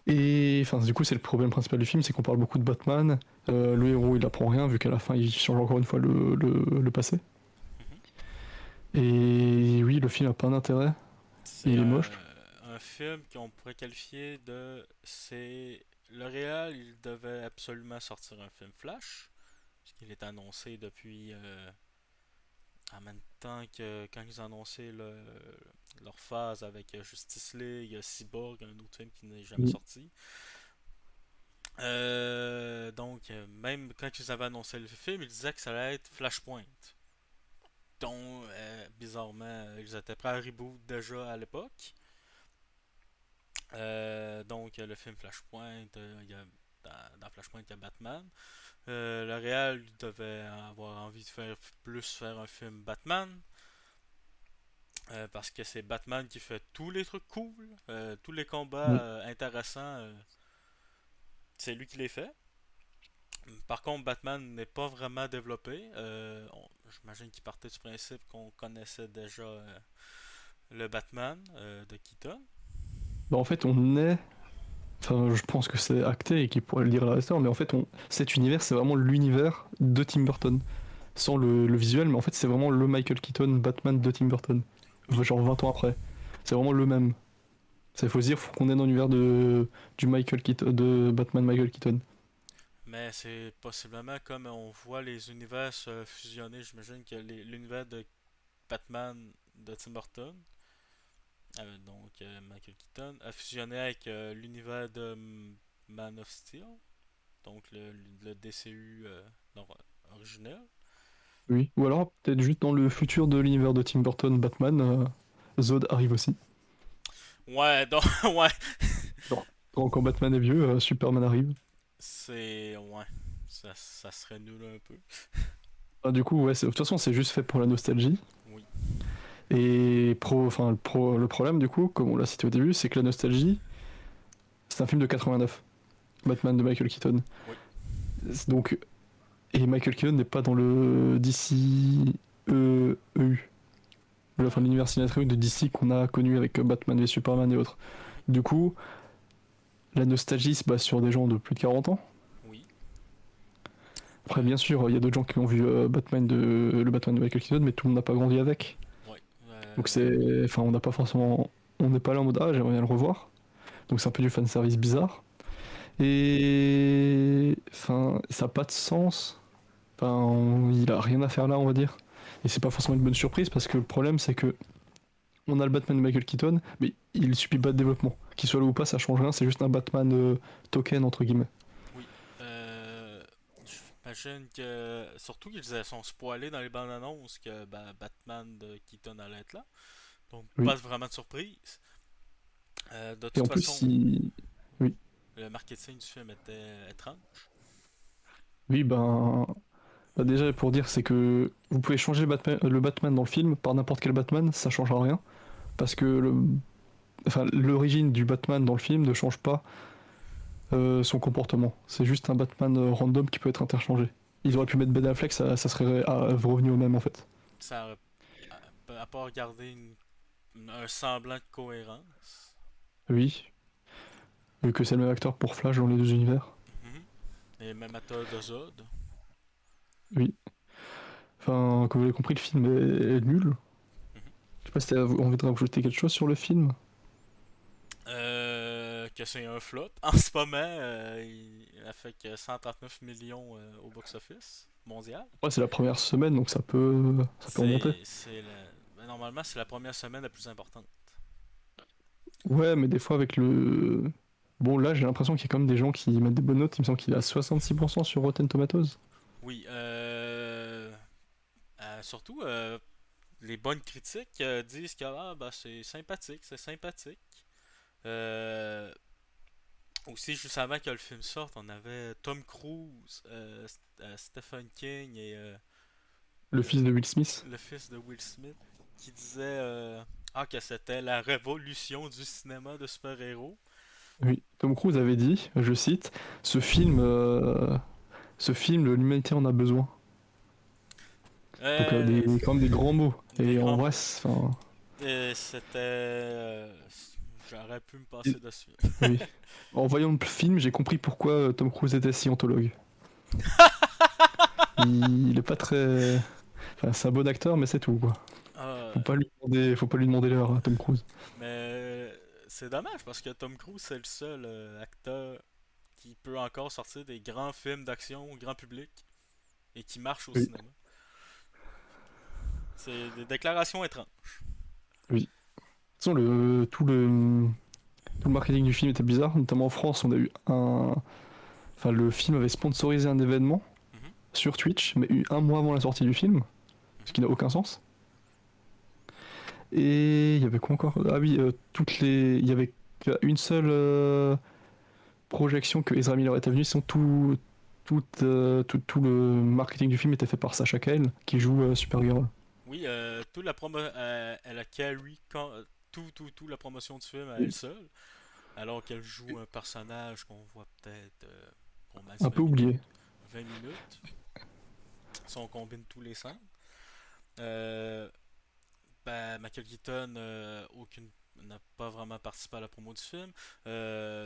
Et enfin, du coup, c'est le problème principal du film, c'est qu'on parle beaucoup de Batman. Le héros, il apprend rien, vu qu'à la fin, il change encore une fois le passé. Mhm. Et oui, le film a pas d'intérêt. C'est Il est moche. un film qu'on pourrait qualifier de. C'est. Le réal, il devait absolument sortir un film Flash, puisqu'il est annoncé depuis en même temps que quand ils ont annoncé leur phase avec Justice League, Cyborg, un autre film qui n'est jamais Oui. sorti. Donc, même quand ils avaient annoncé le film, ils disaient que ça allait être Flashpoint. Donc, bizarrement, ils étaient prêts à reboot déjà à l'époque. Donc, le film Flashpoint, dans Flashpoint, il y a Batman. Le réal devait avoir envie de faire un film Batman. Parce que c'est Batman qui fait tous les trucs cool, tous les combats Oui. intéressants, c'est lui qui les fait. Par contre, Batman n'est pas vraiment développé. J'imagine qu'il partait du principe qu'on connaissait déjà le Batman de Keaton. Bah, en fait, on est. Enfin, je pense que c'est acté et qu'il pourrait le dire à la restaurant, mais en fait, cet univers, c'est vraiment l'univers de Tim Burton. Sans le visuel, mais en fait, c'est vraiment le Michael Keaton Batman de Tim Burton. Oui, Genre 20 ans après. C'est vraiment le même. Il faut se dire, faut qu'on est dans l'univers du Michael Keaton, de Batman Michael Keaton. mais c'est possiblement comme on voit les univers se fusionner. J'imagine que l'univers de Batman de Tim Burton, donc Michael Keaton, a fusionné avec l'univers de Man of Steel, donc le DCU original. Oui. Ou alors, peut-être juste dans le futur de l'univers de Tim Burton, Batman, Zod arrive aussi. Ouais, donc, ouais, Genre, quand Batman est vieux, Superman arrive. ouais, ça serait nul un peu. Ah, du coup, ouais, de toute façon, c'est juste fait pour la nostalgie. Oui, Et enfin, le problème, du coup, comme on l'a cité au début, c'est que la nostalgie, c'est un film de 89, Batman de Michael Keaton. oui, Donc, et Michael Keaton n'est pas dans le DC EU, enfin l'univers cinématographique de DC qu'on a connu avec Batman et Superman et autres. mhm, Du coup, la nostalgie se base sur des gens de plus de 40 ans. oui, Après, bien sûr, il y a d'autres gens qui ont vu le Batman de Michael Keaton, mais tout le monde n'a pas grandi avec. oui. Donc c'est, enfin, on n'a pas forcément, on n'est pas là en mode ah j'aimerais bien le revoir. Donc c'est un peu du fan service bizarre. Et enfin, ça n'a pas de sens. Enfin, il a rien à faire là, on va dire. Et c'est pas forcément une bonne surprise parce que le problème c'est que on a le Batman de Michael Keaton, mais il subit pas de développement. Qu'il soit là ou pas, ça change rien. C'est juste un Batman token entre guillemets. Oui. J'imagine que, surtout qu'ils sont spoilés dans les bandes annonces que Batman de Keaton allait être là. Donc, pas Oui. vraiment de surprise. De Et toute en plus, façon, oui. le marketing du film était étrange. Oui, ben, déjà pour dire, c'est que vous pouvez changer le Batman dans le film par n'importe quel Batman, ça changera rien. Parce que enfin, l'origine du Batman dans le film ne change pas son comportement. C'est juste un Batman random qui peut être interchangé. Ils auraient Mhm. pu mettre Ben Affleck, ça serait revenu au même en fait. Ça aurait, à part garder un semblant de cohérence. Oui, vu que c'est le même acteur pour Flash dans les deux univers. Mhm. Et même à tort de Zod. Oui. Enfin, comme vous l'avez compris, le film est nul. Mhm. Je sais pas si t'as envie de rajouter quelque chose sur le film. Que c'est un flop. En ce moment, il a fait que 139 millions au box-office mondial. Ouais, c'est la première semaine, donc ça peut remonter. Normalement, c'est la première semaine la plus importante. Ouais, mais des fois avec le... Bon, là, j'ai l'impression qu'il y a quand même des gens qui mettent des bonnes notes. Il me semble qu'il est à 66% sur Rotten Tomatoes. Oui, surtout, les bonnes critiques disent que c'est sympathique, c'est sympathique. Euh, Aussi, juste avant que le film sorte, on avait Tom Cruise, Stephen King et Le le, fils de Will Smith. le fils de Will Smith qui disait que c'était la révolution du cinéma de super-héros. Oui, Tom Cruise avait dit, je cite, ce film, l'humanité en a besoin. Donc Euh, quand même des grands mots. des Et en grands vrai, mots. C'était. J'aurais pu me passer dessus. oui. En voyant le film, j'ai compris pourquoi Tom Cruise était scientologue. Il est pas très... Enfin, c'est un bon acteur, mais c'est tout, quoi. Ah, Faut pas lui demander l'heure à Tom Cruise. mais c'est dommage parce que Tom Cruise c'est le seul acteur qui peut encore sortir des grands films d'action au grand public et qui marche au Oui, cinéma. C'est des déclarations étranges. oui. De toute façon, tout le marketing du film était bizarre, notamment en France, on a eu un... Enfin, le film avait sponsorisé un événement Mhm, sur Twitch, mais eu un mois avant la sortie du film, ce mhm. qui n'a aucun sens. Et il y avait quoi encore? Ah oui, Il y avait une seule projection que Ezra Miller était venu, sinon tout le marketing du film était fait par Sacha Kyle, qui joue Supergirl. Oui, toute la promo, elle a carry tout la promotion du film à elle Oui. seule, alors qu'elle joue un personnage qu'on voit peut-être, on m'a dit Un 20 peu minutes. oublié. 20 minutes, si on combine tous les scènes. Euh, Michael Keaton n'a pas vraiment participé à la promo du film.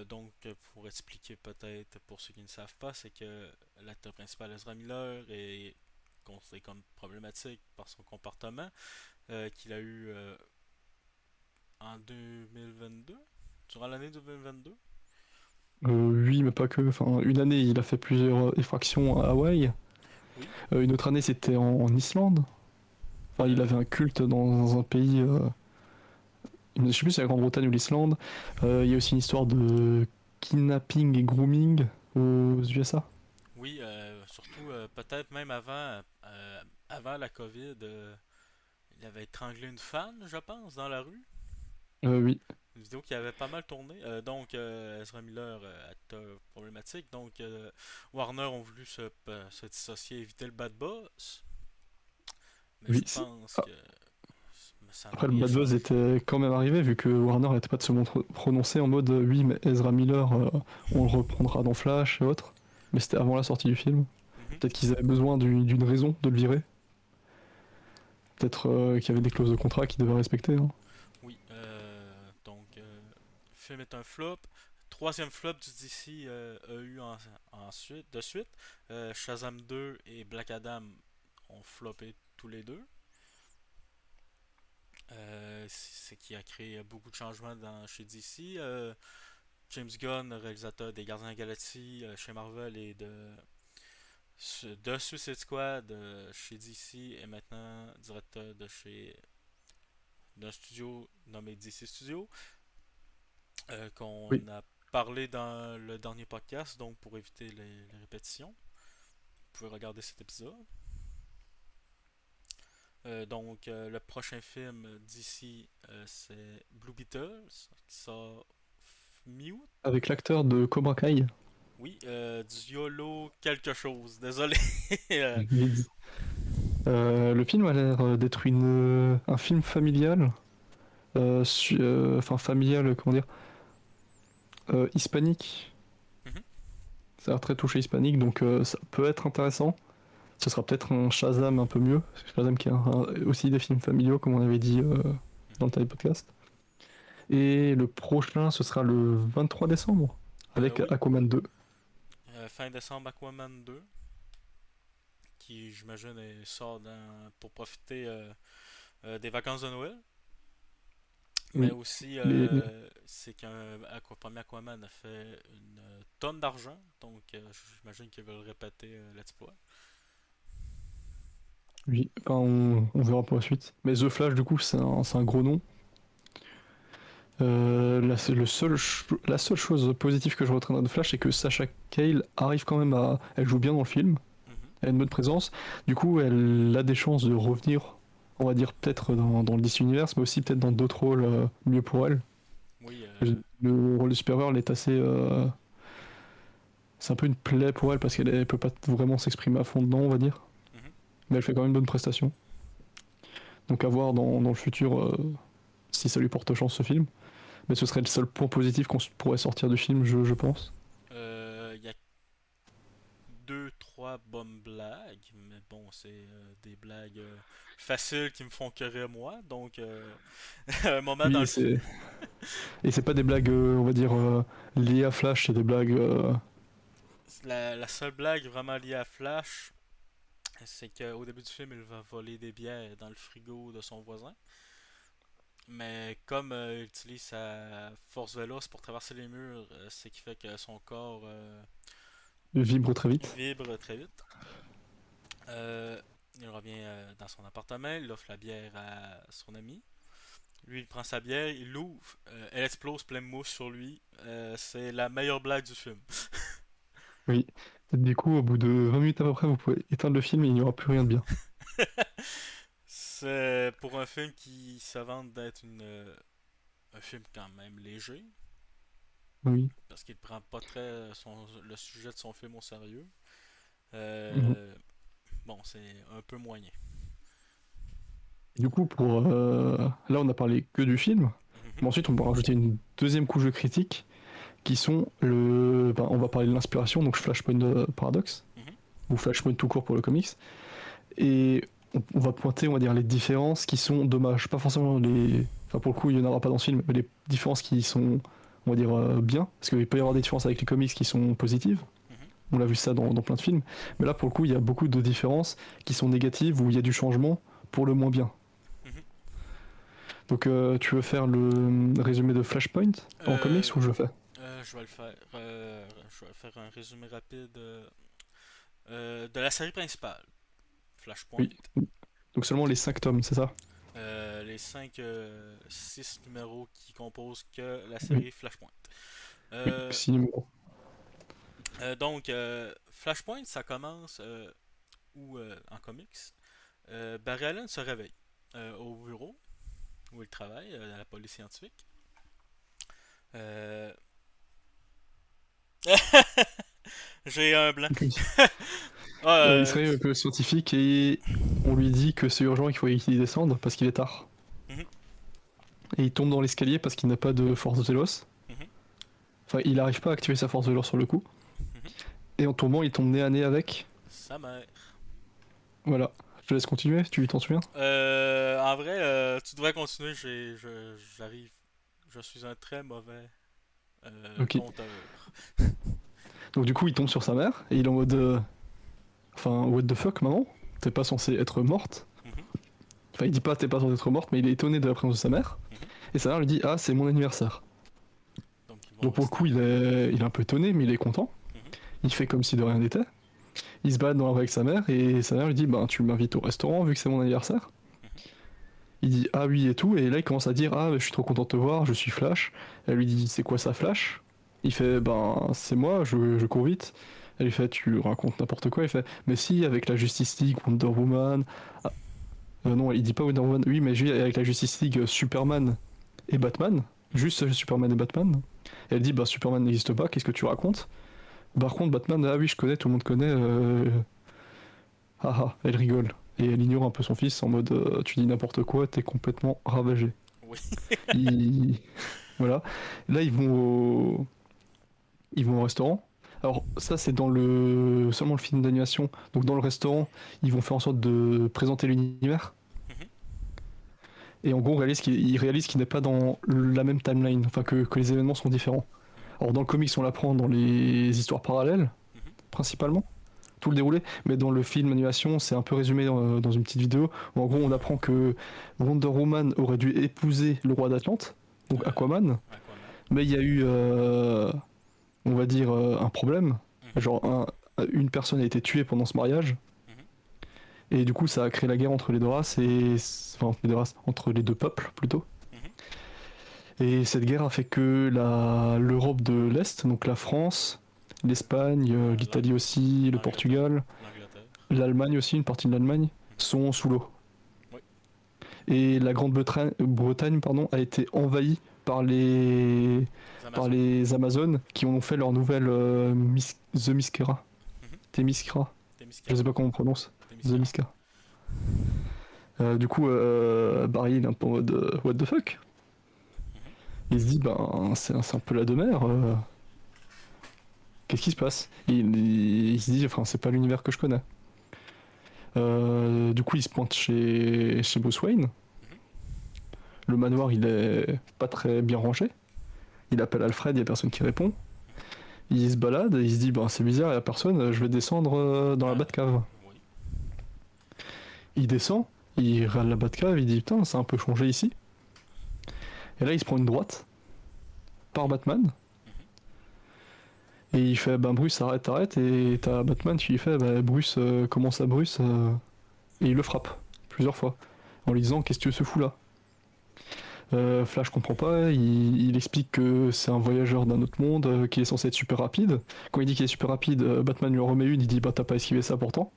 Donc, pour expliquer peut-être pour ceux qui ne savent pas, c'est que l'acteur principal Ezra Miller est considéré comme problématique par son comportement qu'il a eu en 2022, durant l'année 2022. Oui, mais pas que. Enfin, une année, il a fait plusieurs effractions à Hawaï. Oui. Une autre année, c'était en Islande. Enfin, il avait Euh, un culte dans un pays. Je sais plus si c'est la Grande-Bretagne ou l'Islande. Il y a aussi une histoire de kidnapping et grooming aux USA. oui, surtout peut-être même avant la COVID, il avait étranglé une fan, je pense, dans la rue. Oui, Une vidéo qui avait pas mal tourné. Donc, Ezra Miller, acteur problématique. Donc, Warner ont voulu se dissocier, éviter le bad buzz. Mais je oui. pense Ah, que ça n'a après, le rien bad buzz changé. était quand même arrivé, vu que Warner n'arrêtait pas de se prononcer en mode oui, mais Ezra Miller, on le reprendra dans Flash et autres. Mais c'était avant la sortie du film. Mhm. Peut-être qu'ils avaient besoin d'une raison de le virer. Peut-être qu'il y avait des clauses de contrat qu'ils devaient respecter, hein. Oui, donc, le film est un flop. Troisième flop du DC a eu ensuite, de suite. Shazam 2 et Black Adam ont floppé tous les deux. C'est qui a créé beaucoup de changements chez DC. James Gunn, réalisateur des Gardiens de la Galaxie chez Marvel et de Suicide Squad chez DC, est maintenant directeur d'un studio nommé DC Studio, qu'on Oui. a parlé dans le dernier podcast, donc pour éviter les répétitions. pouvez regarder cet épisode. Donc, le prochain film d'ici, c'est Blue Beetles, qui sort mi-août. Avec l'acteur de Cobra Kai. Oui, Diolo quelque chose, désolé. Vidi. Le film a l'air d'être un film familial. Enfin, familial, comment dire, hispanique. Mhm. Ça a l'air très touché hispanique, donc ça peut être intéressant. Ce sera peut-être un Shazam un peu mieux. Shazam qui a aussi des films familiaux, comme on avait dit dans le dernier podcast. Et le prochain, ce sera le 23 décembre, avec Oui, Aquaman 2. fin décembre, Aquaman 2, qui j'imagine sort pour profiter des vacances de Noël. Mais Oui, aussi, les... c'est premier Aquaman a fait une tonne d'argent, donc j'imagine qu'ils veulent répéter l'exploit. oui. Enfin, on verra pour la suite. Mais The Flash, du coup, c'est un gros nom. La seule chose positive que je retiendrai de Flash, c'est que Sacha Cale arrive quand même à. Elle joue bien dans le film, Mhm. elle a une bonne présence. Du coup, elle a des chances de revenir, on va dire, peut-être dans le DC Universe, mais aussi peut-être dans d'autres rôles mieux pour elle. Oui, Le rôle de Supergirl est assez. C'est un peu une plaie pour elle parce qu'elle peut pas vraiment s'exprimer à fond dedans, on va dire. mhm. Mais elle fait quand même une bonne prestation. Donc à voir dans le futur si ça lui porte chance ce film. Mais ce serait le seul point positif qu'on pourrait sortir du film, je pense. Il y a deux, trois bonnes blagues, mais bon, c'est des blagues faciles qui me font que rire moi, donc un moment dans Oui, le film. et c'est pas des blagues, on va dire, liées à Flash, c'est des blagues. La seule blague vraiment liée à Flash, c'est qu'au début du film, il va voler des bières dans le frigo de son voisin. Mais comme il utilise sa force véloce pour traverser les murs, c'est qui fait que son corps Vibre très vite. vibre très vite. Il revient dans son appartement, il offre la bière à son ami. Lui, il prend sa bière, il l'ouvre, elle explose plein de mousse sur lui. C'est la meilleure blague du film. Oui. Du coup, au bout de 20 minutes à peu près, vous pouvez éteindre le film et il n'y aura plus rien de bien. C'est pour un film qui se vante d'être un film quand même léger, Oui. parce qu'il prend pas très le sujet de son film au sérieux. Mhm. Euh, bon, c'est un peu moyen. Du coup, là, on a parlé que du film. Mhm, Mais ensuite, on peut rajouter une deuxième couche de critiques qui sont on va parler de l'inspiration, donc Flashpoint Paradox, mhm, ou Flashpoint tout court pour le comics. Et on va pointer, on va dire, les différences qui sont dommages. Pas forcément les. Enfin, pour le coup, il n'y en aura pas dans ce film, mais les différences qui sont, on va dire, bien. Parce qu'il peut y avoir des différences avec les comics qui sont positives. mhm, On l'a vu ça dans plein de films. Mais là, pour le coup, il y a beaucoup de différences qui sont négatives, où il y a du changement pour le moins bien. mhm. Donc, tu veux faire le résumé de Flashpoint en comics Euh, ou je le fais? je vais le faire. Je vais faire un résumé rapide de la série principale, Flashpoint. Oui. Donc seulement les 5 tomes, c'est ça? Les 6 numéros qui composent que la Oui. série Flashpoint. Oui, Euh, 6 numéros. donc, Flashpoint, ça commence en comics, Barry Allen se réveille au bureau où il travaille, à la police scientifique. Euh, J'ai un blanc. Ok. Ah, Il serait un peu scientifique et on lui dit que c'est urgent et qu'il faut qu'il descende parce qu'il est tard. mhm, Et il tombe dans l'escalier parce qu'il n'a pas de force véloce. mhm, Enfin, il n'arrive pas à activer sa force véloce sur le coup. mhm. Et en tombant, il tombe nez à nez avec. Sa mère. Voilà. Je te laisse continuer, si tu t'en souviens. En vrai, tu devrais continuer. J'arrive. Je suis un très mauvais Ok. conteur. Donc du coup, il tombe sur sa mère et il est en mode... Enfin, what the fuck, maman? T'es pas censé être morte. Mhm, Enfin, il dit pas t'es pas censé être morte, mais il est étonné de la présence de sa mère. mhm. Et sa mère lui dit ah, c'est mon anniversaire. Donc ils vont Donc pour le coup, rester. il est un peu étonné, mais il est content. Mhm, Il fait comme si de rien n'était. Il se balade dans la rue avec sa mère et sa mère lui dit ben tu m'invites au restaurant vu que c'est mon anniversaire. mhm, Il dit ah oui et tout et là il commence à dire ah je suis trop content de te voir, je suis Flash. Elle lui dit c'est quoi ça Flash? Il fait ben c'est moi, je cours vite. Elle lui fait, tu racontes n'importe quoi. Il fait, mais si, avec la Justice League, Wonder Woman. Ah, non, il dit pas Wonder Woman. Oui, mais juste avec la Justice League, Superman et Batman. Juste Superman et Batman. Et elle dit, bah Superman n'existe pas, qu'est-ce que tu racontes? Par contre, Batman, ah oui, je connais, tout le monde connaît. Haha, elle rigole. Et elle ignore un peu son fils en mode, tu dis n'importe quoi, t'es complètement ravagé. Oui. Il- Voilà. Là, ils vont au restaurant. Alors ça c'est dans le seulement le film d'animation. Donc dans le restaurant, ils vont faire en sorte de présenter l'univers. Mhm. Et en gros, ils réalisent qu'il n'est pas dans la même timeline, enfin que les événements sont différents. Mhm. Alors dans le comics, on l'apprend dans les histoires parallèles, Mhm. principalement, tout le Oui. déroulé. Mais dans le film animation, c'est un peu résumé dans une petite vidéo, où en gros on apprend que Wonder Woman aurait dû épouser le roi d'Atlante, donc Aquaman. Aquaman. Mais il y a eu, on va dire, un problème. Mhm. Genre, une personne a été tuée pendant ce mariage. Mhm. Et du coup, ça a créé la guerre entre les deux races enfin, les deux races, entre les deux peuples plutôt. Mhm. Et cette guerre a fait que l'Europe de l'Est, donc la France, l'Espagne, l'Italie aussi, le L'Angleterre. Portugal, L'Angleterre. l'Allemagne aussi, une partie de l'Allemagne, Mhm. sont sous l'eau. Oui. Et la Grande-Bretagne, pardon, a été envahie par les Les par Amazones. les Amazones qui ont fait leur nouvelle The Miskera. Mhm. Temiskra. Je Témiscaira. sais pas comment on prononce. The Témiscaira. Miska. Du coup, Barry il est un peu en mode what the fuck. Mhm. Il se dit ben c'est un peu la demeure. Qu'est-ce qui se passe? Il se dit enfin c'est pas l'univers que je connais. Du coup il se pointe chez Bruce Wayne. Mhm. Le manoir il est pas très bien rangé. Il appelle Alfred, il y a personne qui répond. Mhm. Il se balade et il se dit ben c'est bizarre, il y a personne, je vais descendre dans la Ah, Batcave. oui. Il descend, il regarde la Batcave, il dit putain, ça a un peu changé ici. Et là, il se prend une droite par Batman. Mhm. Et il fait ben Bruce, arrête, arrête. Et t'as Batman qui lui fait ben Bruce, comment ça, Bruce Et il le frappe plusieurs fois en lui disant qu'est-ce que tu se fous là. Flash comprend pas, il explique que c'est un voyageur d'un autre monde, qu'il est censé être super rapide. Quand il dit qu'il est super rapide, Batman lui en remet une, il dit bah t'as pas esquivé ça pourtant.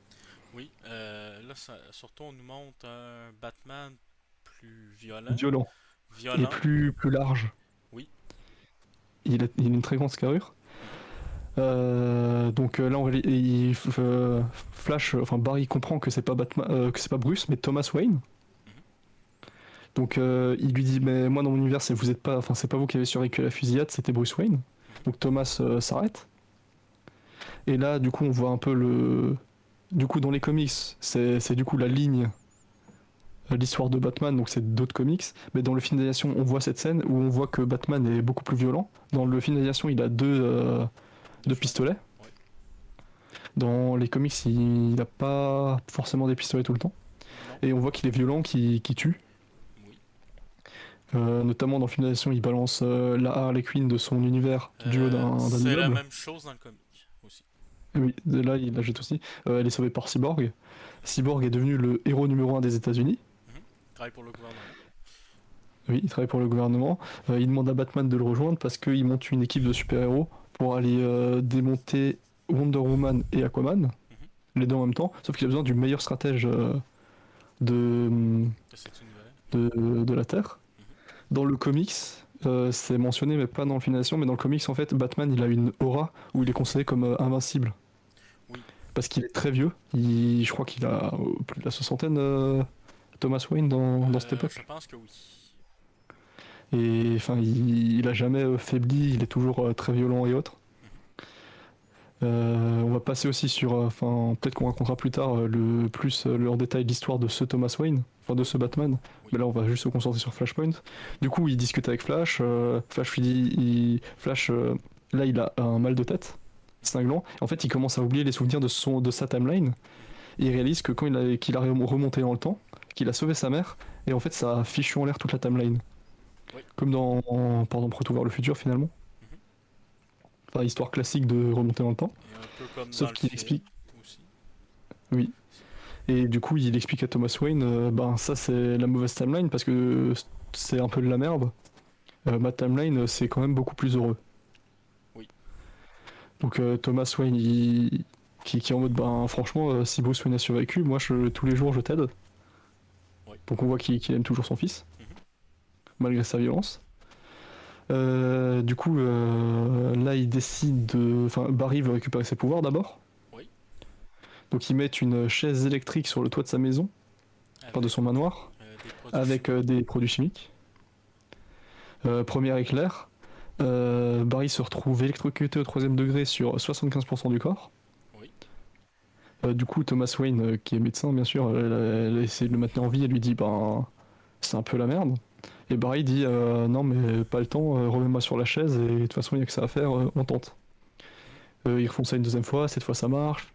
Oui. Là, surtout, on nous montre un Batman plus violent. Violent. Et Violent. plus large. Oui. Il a une très grande carrure. Mhm. Donc là, Flash, enfin Barry comprend que c'est pas Batman, que c'est pas Bruce, mais Thomas Wayne. Mhm. Donc il lui dit, mais moi dans mon univers, vous êtes pas, enfin c'est pas vous qui avez survécu à la fusillade, c'était Bruce Wayne. Mhm. Donc Thomas s'arrête. Et là, du coup, on voit un peu du coup dans les comics, c'est du coup la ligne, l'histoire de Batman, donc c'est d'autres comics. Mais dans le film d'animation, on voit cette scène où on voit que Batman est beaucoup plus violent. Dans le film d'animation, il a deux Choix. pistolets. Oui. Dans les comics, il n'a pas forcément des pistolets tout le temps. Non. Et on voit qu'il est violent, qu'il tue. Oui. Notamment dans le film d'animation, il balance la Harley Quinn de son univers du haut d'un C'est la immeuble. même chose dans le comic aussi. Et oui, là, il la jette aussi. Elle est sauvée par Cyborg. Cyborg est devenu le héros numéro 1 des États-Unis. Mhm. Travaille pour le gouvernement. Oui, il travaille pour le gouvernement. Il demande à Batman de le rejoindre parce qu'il monte une équipe de super-héros pour aller démonter Wonder Woman et Aquaman, Mhm. les deux en même temps. Sauf qu'il a besoin du meilleur stratège de, De cet univers. de la Terre. Mhm. Dans le comics, c'est mentionné, mais pas dans le film d'animation, mais dans le comics, en fait, Batman, il a une aura où il est considéré comme invincible. Oui. Parce qu'il est très vieux. Je crois qu'il a plus de la soixantaine, Thomas Wayne, dans cette Je époque. pense que oui. Et enfin, il a jamais faibli, il est toujours très violent et autres. Mhm. On va passer aussi sur, enfin, peut-être qu'on racontera plus tard le en détail l'histoire de ce Thomas Wayne, enfin de ce Batman. Oui. Mais là, on va juste se concentrer sur Flashpoint. Du coup, il discute avec Flash. Flash lui dit, Flash, là, il a un mal de tête, cinglant. En fait, il commence à oublier les souvenirs de sa timeline. Mhm. Et il réalise que qu'il a remonté dans le temps, qu'il a sauvé sa mère, et en fait, ça a fichu en l'air toute la timeline. Oui. Comme par exemple Retour vers le futur, finalement. Mhm. Enfin, histoire classique de remonter dans le temps. Et un peu comme dans Sauf le qu'il film explique. aussi. Oui. Et du coup, il explique à Thomas Wayne, ben ça c'est la mauvaise timeline parce que c'est un peu de la merde. Ma timeline, c'est quand même beaucoup plus heureux. Oui. Donc Thomas Wayne, qui est en mode, ben franchement, si Bruce Wayne a survécu, moi tous les jours je t'aide. Oui. Donc on voit qu'il aime toujours son fils, Mhm. malgré sa violence. Du coup, là il décide de... Enfin, Barry veut récupérer ses pouvoirs d'abord. Oui. Donc ils mettent une chaise électrique sur le toit de sa maison, enfin de Avec son manoir, des produits avec chimiques. des produits chimiques. Premier éclair, Barry se retrouve électrocuté au troisième degré sur 75% du corps. Oui. Du coup, Thomas Wayne, qui est médecin bien sûr, elle a essayé de le maintenir en vie et lui dit ben c'est un peu la merde. Et Barry dit non mais pas le temps, remets-moi sur la chaise et de toute façon il n'y a que ça à faire, on tente. Mhm. Ils refont ça une deuxième fois, cette fois ça marche.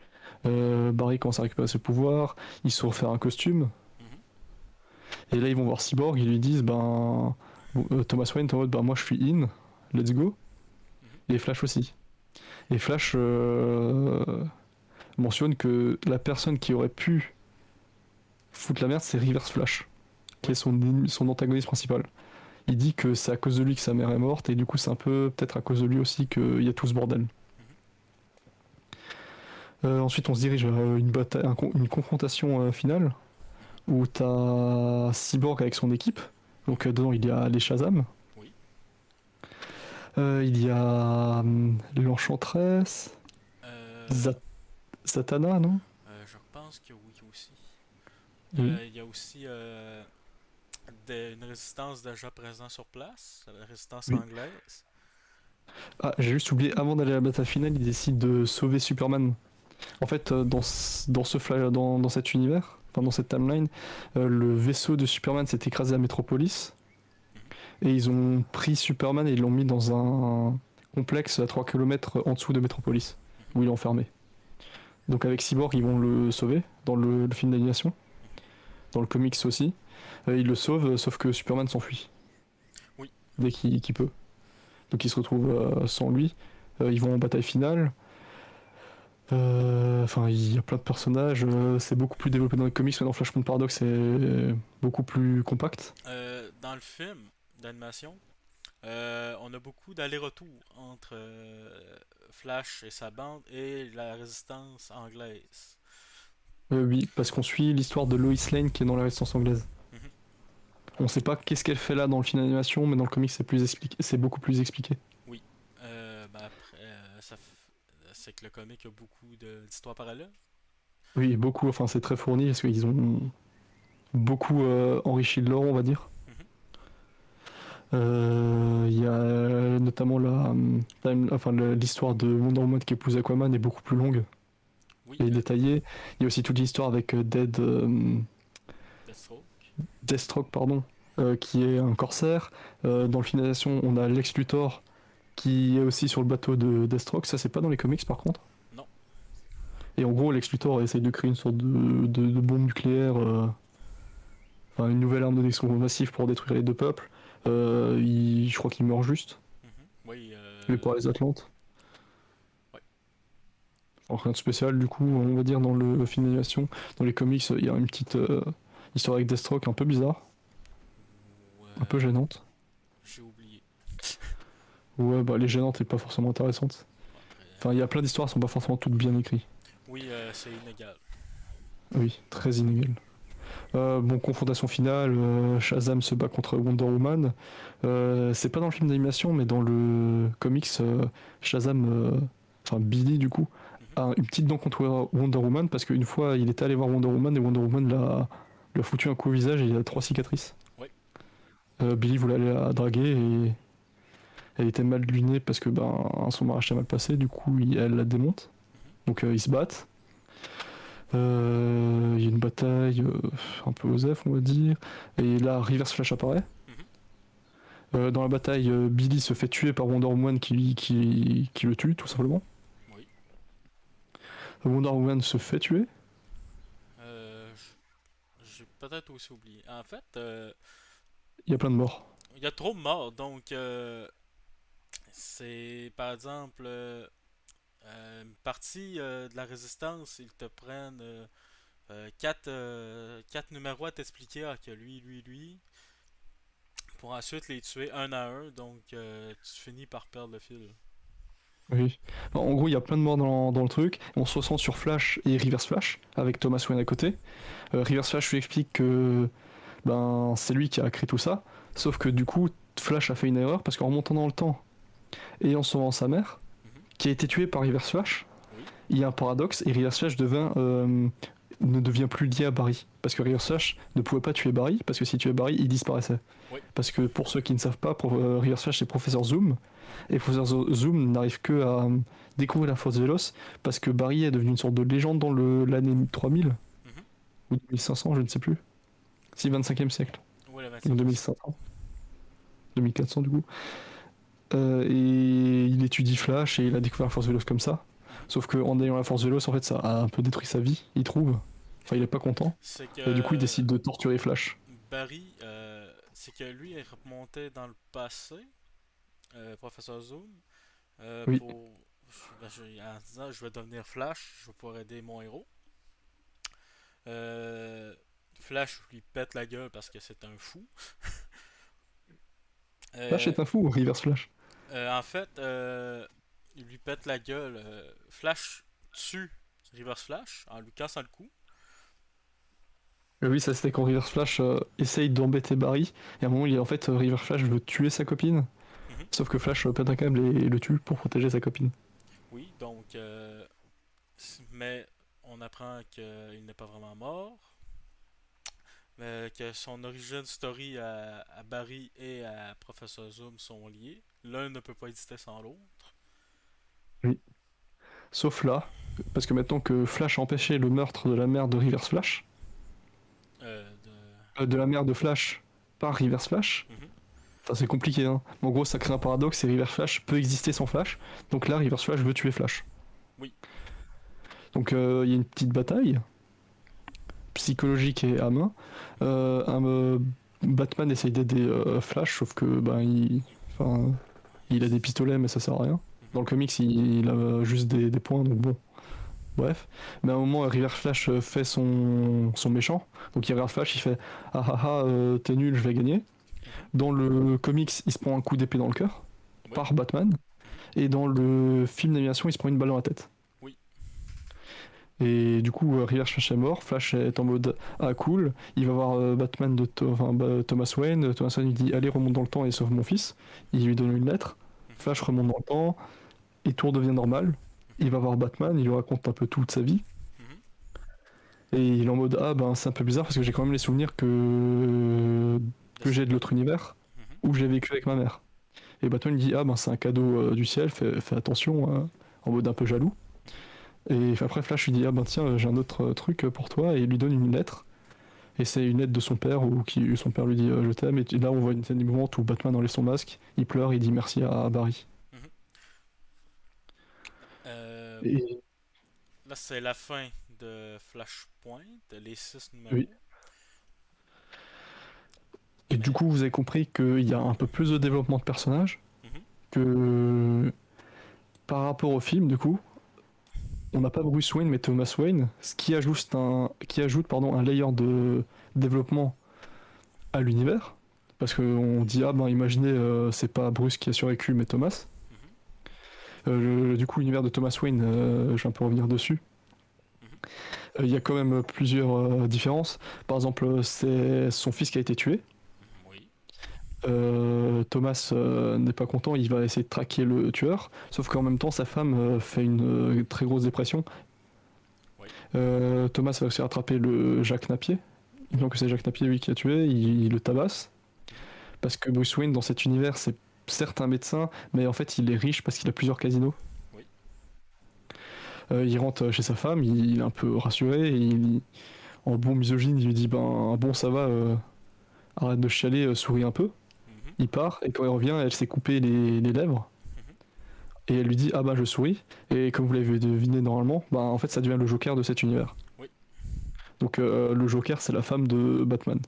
Barry commence à récupérer ses pouvoirs, ils se refait un costume. Mhm. Et là ils vont voir Cyborg, ils lui disent ben Thomas Wayne est en mode ben moi je suis in, let's go. Mhm. Et Flash aussi. Et Flash mentionne que la personne qui aurait pu foutre la merde c'est Reverse Flash, qui est Oui. son antagoniste principal. Il dit que c'est à cause de lui que sa mère est morte et du coup c'est un peu peut-être à cause de lui aussi qu'il y a tout ce bordel. Mhm. Ensuite on se dirige vers une bataille, une confrontation finale Mhm. où t'as Cyborg avec son équipe. Donc Mhm. dedans il y a les Shazam, Oui. il y a l'Enchantress, Euh, Zatanna, non? je pense que oui aussi. Oui. Il y a aussi une résistance déjà présente sur place, la résistance Oui. anglaise. Ah, j'ai juste oublié, avant d'aller à la bataille finale, il décide de sauver Superman. En fait, dans cet univers, enfin dans cette timeline, le vaisseau de Superman s'est écrasé à Metropolis Mhm. et ils ont pris Superman et ils l'ont mis dans un complexe à 3 kilomètres en dessous de Metropolis, Mhm. où il est enfermé. Donc avec Cyborg, ils vont le sauver dans le film d'animation, Mhm. dans le comics aussi. Ils le sauvent, sauf que Superman s'enfuit Oui. dès qu'il peut. Donc il se retrouve sans lui. Ils vont en bataille finale. Enfin, il y a plein de personnages. C'est beaucoup plus développé dans les comics, mais dans Flashpoint Paradox, c'est beaucoup plus compact. Dans le film d'animation, on a beaucoup d'allers-retours entre Flash et sa bande et la résistance anglaise. Oui, parce qu'on suit l'histoire de Lois Lane qui est dans la résistance anglaise. Mhm. On sait pas qu'est-ce qu'elle fait là dans le film d'animation, mais dans le comics, c'est beaucoup plus expliqué. Oui. Après, c'est que le comic a beaucoup d'histoires parallèles. Oui, beaucoup. Enfin, c'est très fourni parce qu'ils ont beaucoup enrichi le lore, on va dire. Mhm. Il y a notamment enfin, l'histoire de Wonder Woman qui épouse Aquaman est beaucoup plus longue Oui, et détaillée. Il y a aussi toute l'histoire avec Deathstroke. Deathstroke, pardon, qui est un corsaire. Dans le film d'animation, on a Lex Luthor qui est aussi sur le bateau de Deathstroke. Ça, c'est pas dans les comics par contre. Non. Et en gros, Lex Luthor essaye de créer une sorte de bombe nucléaire, enfin une nouvelle arme de destruction massive pour détruire les deux peuples. Je crois qu'il meurt juste, Mhm. Oui, tué par les Atlantes. ouais. Alors, rien de spécial, du coup, on va dire dans le film d'animation. Dans les comics, il y a une petite histoire avec Deathstroke un peu bizarre, un peu Ouais, gênante. j'ai oublié. Ouais, bah, les gênantes et pas forcément intéressantes. Bon, après, Enfin, il y a plein d'histoires qui sont pas forcément toutes bien écrites. oui, c'est inégal. Oui, très inégal. Bon, confrontation finale, Shazam se bat contre Wonder Woman. C'est pas dans le film d'animation, mais dans le comics, Shazam, enfin Billy du coup, Mhm. a une petite dent contre Wonder Woman parce qu'une fois il était allé voir Wonder Woman et Wonder Woman lui a foutu un coup au visage et il a 3 cicatrices. Oui. Billy voulait aller la draguer et elle était mal lunée parce que ben son mariage s'est mal passé, du coup elle la démonte. Mhm. Donc ils se battent. Il y a une bataille un peu osef, on va dire. Et là, Reverse Flash apparaît. Mhm. Dans la bataille, Billy se fait tuer par Wonder Woman qui le tue, tout simplement. Oui. Wonder Woman se fait tuer. Euh, j'ai peut-être aussi oublié. En fait, Il y a plein de morts. il y a trop de morts, donc c'est par exemple une partie de la résistance, ils te prennent quatre numéros à t'expliquer que lui, pour ensuite les tuer un à un, donc tu finis par perdre le fil. Oui. En gros, il y a plein de morts dans le truc. On se ressent sur Flash et Reverse Flash, avec Thomas Wayne à côté. Reverse Flash lui explique que ben, c'est lui qui a créé tout ça. Sauf que du coup, Flash a fait une erreur parce qu'en remontant dans le temps et en sauvant sa mère, Mhm. qui a été tuée par Reverse Flash, Oui. il y a un paradoxe et Reverse Flash ne devient plus lié à Barry. Parce que Reverse Flash ne pouvait pas tuer Barry, parce que si tuait Barry, il disparaissait. Oui. Parce que pour ceux qui ne savent pas, Reverse Flash c'est Professeur Zoom, Mhm. et Professeur Zoom n'arrive que à découvrir la force Véloce parce que Barry est devenu une sorte de légende dans l'année 3000 Mhm. ou 2500, je ne sais plus. Si, 25e siècle. Oui, le Ou 25e siècle. 2500, 2400 du coup. Et il étudie Flash et il a découvert la force Véloce comme ça. Mhm. Sauf qu'en ayant la force Véloce, en fait, ça a un peu détruit sa vie, il trouve. Enfin, il est pas content. C'est Et du coup, il que décide de torturer Flash. Barry, c'est que lui est remonté dans le passé, Professeur Zoom, Oui. pour. En disant je vais devenir Flash, je vais pouvoir aider mon héros. Euh, Flash lui pète la gueule parce que c'est un fou. Flash Euh, est un fou, Reverse Flash. en fait, il lui pète la gueule. Flash tue Reverse Flash en lui cassant le cou. Oui, ça c'était quand Reverse Flash essaye d'embêter Barry. Et à un moment, en fait, Reverse Flash veut tuer sa copine. Mhm. Sauf que Flash pète un câble et le tue pour protéger sa copine. Oui, donc, mais on apprend qu'il n'est pas vraiment mort, que son origin story à Barry et à Professeur Zoom sont liés. L'un ne peut pas exister sans l'autre. Oui. Sauf là, parce que maintenant que Flash a empêché le meurtre de la mère de Reverse Flash, De... de la mère de Flash par Reverse Flash, Mhm. enfin c'est compliqué, hein. Mais en gros, ça crée un paradoxe et Reverse Flash peut exister sans Flash. Donc là, Reverse Flash veut tuer Flash. Oui. Donc il y a une petite bataille psychologique et à main. Batman essaye d'aider Flash, sauf que enfin, il a des pistolets, mais ça sert à rien. Dans Mhm. le comics, il a juste des points, donc bon. Bref. Mais à un moment, Reverse Flash fait son méchant. Donc il regarde Flash, il fait ah ah ah, t'es nul, je vais gagner. Mhm. Dans le comics, il se prend un coup d'épée dans le cœur Oui. par Batman. Mhm. Et dans le film d'animation, il se prend une balle dans la tête. Oui. Et du coup, Reverse Flash est mort. Flash est en mode ah cool. Il va voir Batman Thomas Wayne. Thomas Wayne lui dit allez, remonte dans le temps et sauve mon fils. Il lui donne une lettre. Mhm. Flash remonte dans le temps et tout redevient normal. Mhm. Il va voir Batman, il lui raconte un peu toute sa vie. Mhm. Et il est en mode ah ben c'est un peu bizarre parce que j'ai quand même les souvenirs De que j'ai cette de bataille. l'autre univers Mhm. où j'ai vécu avec ma mère. Et Batman lui dit ah ben c'est un cadeau du ciel, fais attention, en mode un peu jaloux. Mhm. Et après Flash lui dit ah ben tiens j'ai un autre truc pour toi et il lui donne une lettre. Et c'est une lettre de son père où son père lui dit je t'aime et là on voit une scène émouvante où Batman enlève son masque, il pleure et il dit merci à Barry. Mhm. Euh, Et Là, c'est la fin de Flashpoint, les 6 oui. numéros. Et du Mais. coup vous avez compris qu'il y a un peu plus de développement de personnages Mhm. que par rapport au film du coup. On n'a pas Bruce Wayne mais Thomas Wayne, ce qui ajoute pardon, un layer de développement à l'univers. Parce qu'on dit, ah ben imaginez, c'est pas Bruce qui a survécu mais Thomas. Mhm. Du coup, l'univers de Thomas Wayne, je vais un peu revenir dessus. Mhm. Il y a quand même plusieurs différences. Par exemple, c'est son fils qui a été tué. Mhm. Oui. Thomas n'est pas content, il va essayer de traquer le tueur. Sauf qu'en même temps, sa femme fait une très grosse dépression. Oui. Thomas va aussi rattraper le Jacques Napier. Oui. Donc c'est Jacques Napier lui qui a tué, il le tabasse. Mhm. Parce que Bruce Wayne dans cet univers c'est certes un médecin, mais en fait il est riche parce qu'il a plusieurs casinos. Oui. Il rentre chez sa femme, il est un peu rassuré, et en bon misogyne il lui dit ben bon ça va, arrête de chialer, souris un peu. Mhm. Il part et quand il revient elle s'est coupé les lèvres Mhm. et elle lui dit ah bah je souris et comme vous l'avez deviné normalement, bah en fait ça devient le Joker de cet univers. Oui. Donc le Joker c'est la femme de Batman,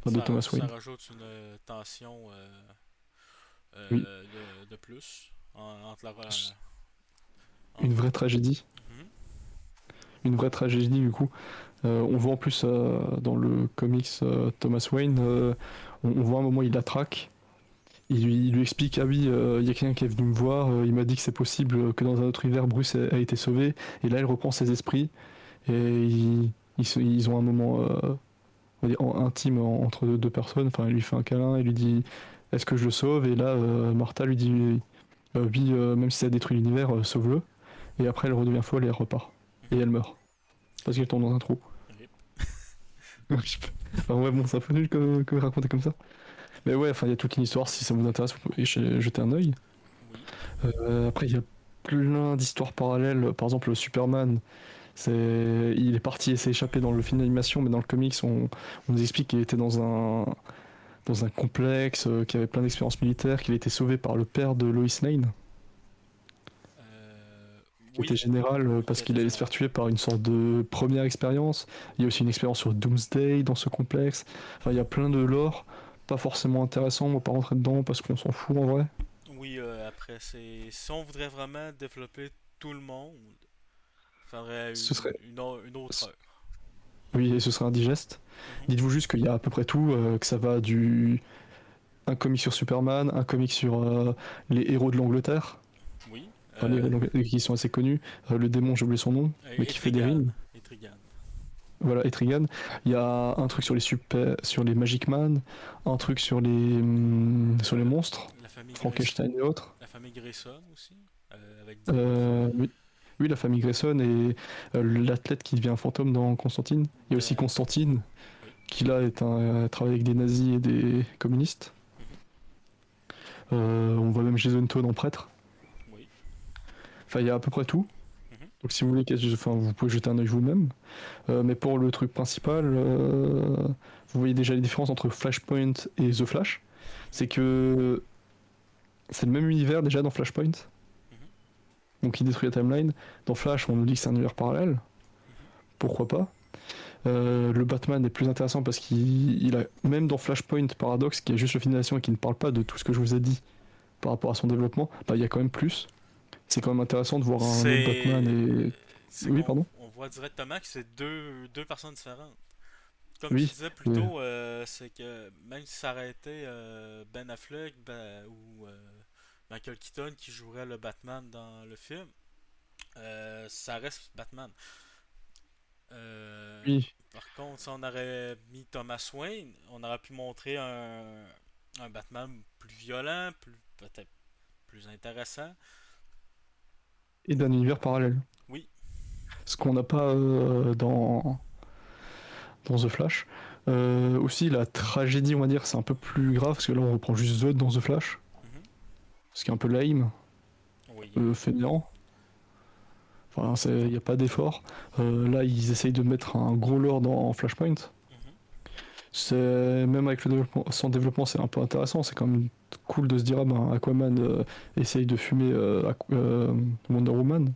enfin, de Thomas Ça Wayne. rajoute une tension Oui, de plus entre la. une Entre. vraie tragédie. Mhm. Une vraie tragédie du coup. On voit en plus dans le comics Thomas Wayne, on voit un moment il la traque, il lui explique, ah oui, il y a quelqu'un qui est venu me voir, il m'a dit que c'est possible que dans un autre univers, Bruce a été sauvé. Et là, il reprend ses esprits et ils ont un moment on va dire, intime entre deux personnes. Enfin, il lui fait un câlin, il lui dit, est-ce que je le sauve? Et là, Martha lui dit, oui, même si ça détruit l'univers, sauve-le. Et après, elle redevient folle et elle repart. Et Mhm. elle meurt. Parce qu'elle tombe dans un trou. Rip. Enfin, ouais, bon, c'est un peu nul que raconter comme ça. Mais ouais, enfin, il y a toute une histoire. Si ça vous intéresse, vous pouvez jeter un œil. Oui. Après, il y a plein d'histoires parallèles. Par exemple, Superman, il est parti et s'est échappé dans le film d'animation, mais dans le comics, on nous explique qu'il était dans un complexe, qu'il avait plein d'expériences militaires, qu'il a été sauvé par le père de Lois Lane, qui était Oui. général Oui, qui parce était qu'il allait se faire général. tuer par une sorte de première expérience. Il y a aussi une expérience sur Doomsday dans ce complexe. Enfin, il y a plein de lore, pas forcément intéressant, on va pas rentrer dedans parce qu'on s'en fout en vrai. Oui, après, si on voudrait vraiment développer tout le monde, il faudrait Ce serait, une autre heure. oui, et ce serait indigeste. Mhm. Dites-vous juste qu'il y a à peu près tout, que ça va du un comic sur Superman, un comic sur les héros de l'Angleterre, Oui. enfin les héros de l'Angleterre qui sont assez connus, le démon, j'ai oublié son nom, mais qui fait des Etrigan. rimes. Etrigan. Voilà, Etrigan. Il y a un truc sur les Magic Man, un truc sur les Euh, monstres, la famille Grayson. Frankenstein et autres. La famille Grayson aussi. Avec Dick. Oui. Oui, la famille Grayson et l'athlète qui devient un fantôme dans Constantine. Il y a aussi Euh, Constantine, oui. qui là travaille avec des nazis et des communistes. Mhm. On voit même Jason Todd en prêtre. Oui. Enfin, il y a à peu près tout. Mhm. Donc si vous voulez, enfin, vous pouvez jeter un œil vous-même. Mais pour le truc principal, vous voyez déjà les différences entre Flashpoint et The Flash. Mhm. C'est que c'est le même univers déjà dans Flashpoint, Mhm. donc il détruit la timeline. Dans Flash, on nous dit que c'est un univers parallèle. Mhm. Pourquoi pas? Le Batman est plus intéressant parce qu'il a, même dans Flashpoint Paradox, qui est juste le film d'animation et qui ne parle pas de tout ce que je vous ai dit par rapport à son développement, bah, il y a quand même plus. C'est quand même intéressant de voir un autre Batman C'est. et. C'est Oui, qu'on pardon? on voit directement que c'est deux personnes différentes. Comme tu Oui. disais plus euh, tôt, c'est que même si ça aurait été Ben Affleck ou Michael Keaton qui jouerait le Batman dans le film, ça reste Batman. Euh, oui. Par contre, si on aurait mis Thomas Wayne, on aurait pu montrer un Batman plus violent, peut-être plus intéressant. Et d'un univers parallèle. Oui. Ce qu'on n'a pas dans The Flash. Aussi, la tragédie, on va dire, c'est un peu plus grave parce que là, on reprend juste Zod dans The Flash, Mhm. ce qui est un peu lame, Oui. fainéant. Enfin, il n'y a pas d'effort. Là, ils essayent de mettre un gros lore dans Flashpoint. Mhm. Même avec le développement, son développement, c'est un peu intéressant. C'est quand même cool de se dire, ah ben, Aquaman essaye de fumer Wonder Woman.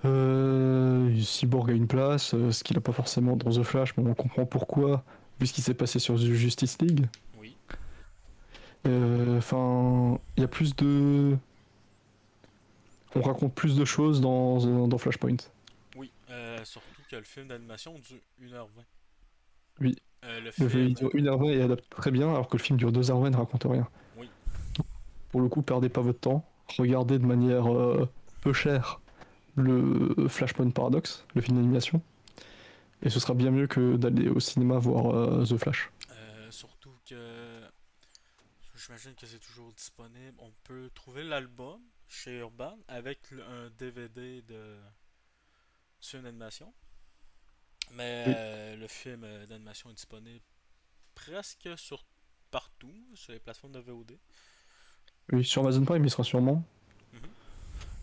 Mhm. Cyborg a une place, ce qu'il n'a pas forcément dans The Flash, mais on comprend pourquoi, vu ce qui s'est passé sur The Justice League. Oui. Enfin, il y a plus de. On raconte plus de choses dans Flashpoint. Oui. Surtout que le film d'animation dure 1h20. Oui, Le il film. dure 1h20 et adapte très bien, alors que le film dure 2h20 et ne raconte rien. Oui. Pour le coup, perdez pas votre temps. Regardez de manière peu chère le Flashpoint Paradox, le film d'animation. Et ce sera bien mieux que d'aller au cinéma voir The Flash. Surtout que j'imagine que c'est toujours disponible. On peut trouver l'album chez Urban avec un DVD de sur une animation. Mais Oui, le film d'animation est disponible presque sur partout sur les plateformes de VOD. oui, sur Amazon Prime, il sera sûrement.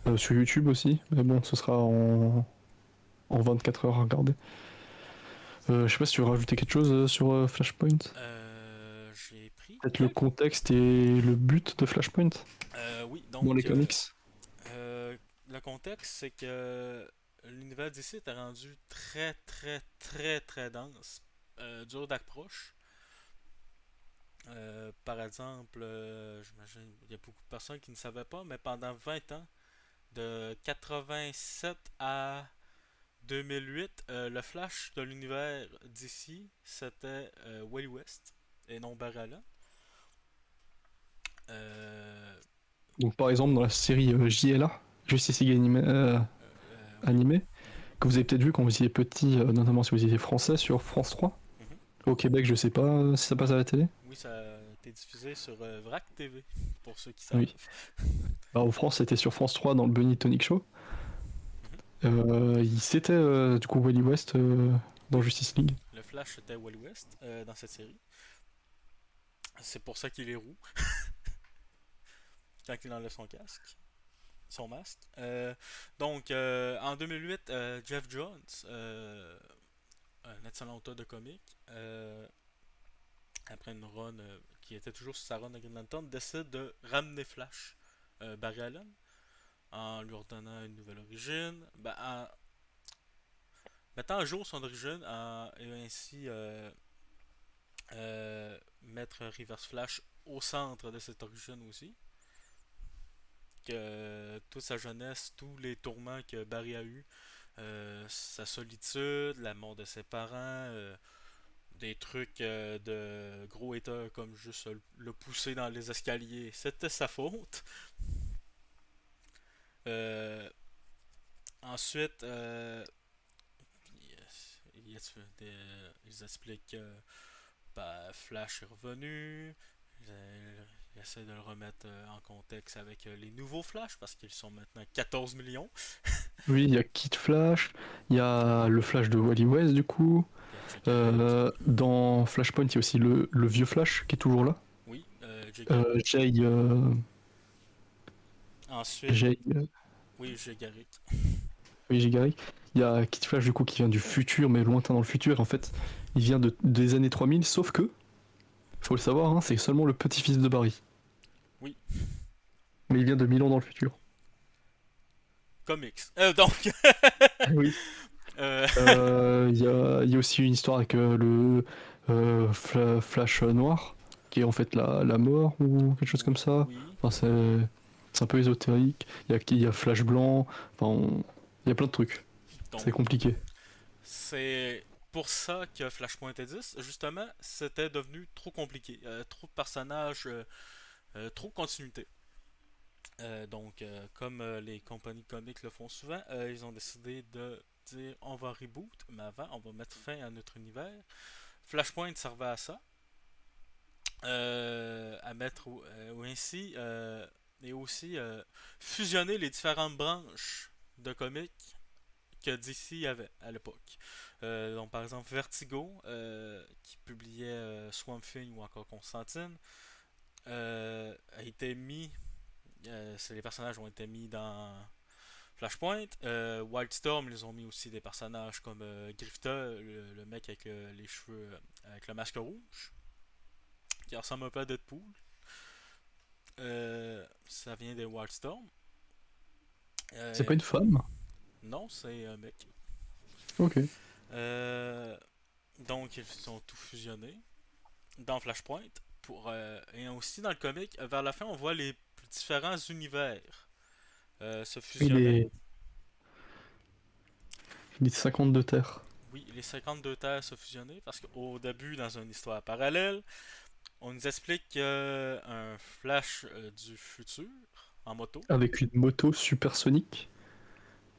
Mhm. Sur YouTube aussi. Mais bon, ce sera en 24 heures à regarder. Je sais pas si tu veux rajouter quelque chose sur Flashpoint. J'ai pris Peut-être le quelques. contexte et le but de Flashpoint Oui, dans les donc comics. euh, le contexte, c'est que l'univers d'ici était rendu très, très, très, très dense, dur d'approche. Par exemple, j'imagine il y a beaucoup de personnes qui ne savaient pas, mais pendant 20 ans, de 87 à 2008, le Flash de l'univers d'ici, c'était Wally West et non Barala. Euh, Donc par exemple dans la série JLA, Justice League oui. animé, Mhm, que vous avez peut-être vu quand vous étiez petit, notamment si vous étiez français sur France 3. mhm. Au Québec, je sais pas si ça passe à la télé. Oui, ça a été diffusé sur VRAC TV, pour ceux qui Oui. savent. Alors, en France, c'était sur France 3 dans le Bunny Tonic Show. Mhm. C'était du coup Wally West dans Oui, Justice League. le Flash était Wally West dans cette série. C'est pour ça qu'il est roux quand il enlève son casque, son masque. En 2008, Jeff Jones, un excellent auteur de comics, après une run qui était toujours sur sa run de Green Lantern, décide de ramener Flash, Barry Allen, en lui redonnant une nouvelle origine, en mettant à jour son origine et ainsi mettre Reverse Flash au centre de cette origine aussi. Que toute sa jeunesse, tous les tourments que Barry a eu, sa solitude, la mort de ses parents, des trucs de gros haters comme juste le pousser dans les escaliers, c'était sa faute. Euh, ensuite, ils expliquent que Flash est revenu. Ils essaient de le remettre en contexte avec les nouveaux Flash parce qu'ils sont maintenant 14 millions. Oui, il y a Kid Flash, il y a le Flash de Wally West du coup. Il y a Jay Garrick. Dans Flashpoint, il y a aussi le vieux Flash qui est toujours là. Oui, Jay Garrick. Jay, Ensuite, Jay, oui, Jay Garrick. oui, Jay Garrick. Il y a Kid Flash du coup qui vient du futur, mais lointain dans le futur. En fait, il vient des années 3000, sauf que, faut le savoir, hein, c'est seulement le petit-fils de Barry. Oui, Mais il vient de 1000 ans dans le futur. comics. Donc, Oui. euh, Il y a aussi une histoire avec le Flash noir, qui est en fait la mort ou quelque chose comme ça. oui. Enfin, c'est un peu ésotérique. Il y a Flash blanc. Enfin, il y a plein de trucs. C'est Donc, compliqué. c'est pour ça que Flashpoint existe. Justement, c'était devenu trop compliqué. Trop de personnages, trop de continuité. Comme les compagnies comiques le font souvent, ils ont décidé de dire on va reboot, mais avant, on va mettre fin à notre univers. Flashpoint servait à ça, à mettre ou ainsi, et aussi fusionner les différentes branches de comics que DC avait à l'époque. Donc, par exemple, Vertigo, qui publiait Swamp Thing ou encore Constantine, a été mis. Les personnages ont été mis dans Flashpoint. Wildstorm, ils ont mis aussi des personnages comme Grifta, le mec avec les cheveux, avec le masque rouge, qui ressemble un peu à Deadpool. Ça vient des Wildstorm. C'est Euh, pas une femme? non, c'est un mec. Ok. Euh, donc, ils sont tout fusionnés dans Flashpoint. Et aussi dans le comic, vers la fin, on voit les différents univers se Il fusionner. est, il est 52 terres. Oui, les 52 terres se fusionner parce qu'au début, dans une histoire parallèle, on nous explique qu'un Flash du futur en moto Avec une moto supersonique.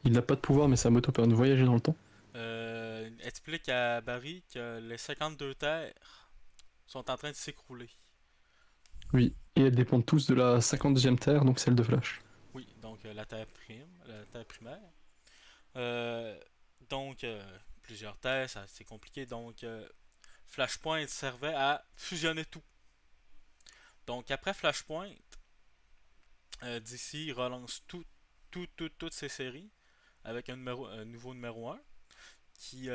Il n'a pas de pouvoir, mais sa moto permet de voyager dans le temps. explique à Barry que les 52 terres sont en train de s'écrouler. Oui. Et elles dépendent tous de la 52e terre, donc celle de Flash. Oui, donc la terre la terre primaire. Euh, plusieurs terres, c'est compliqué. Flashpoint servait à fusionner tout. Donc, après Flashpoint, DC relance toutes ces séries avec un nouveau numéro un qui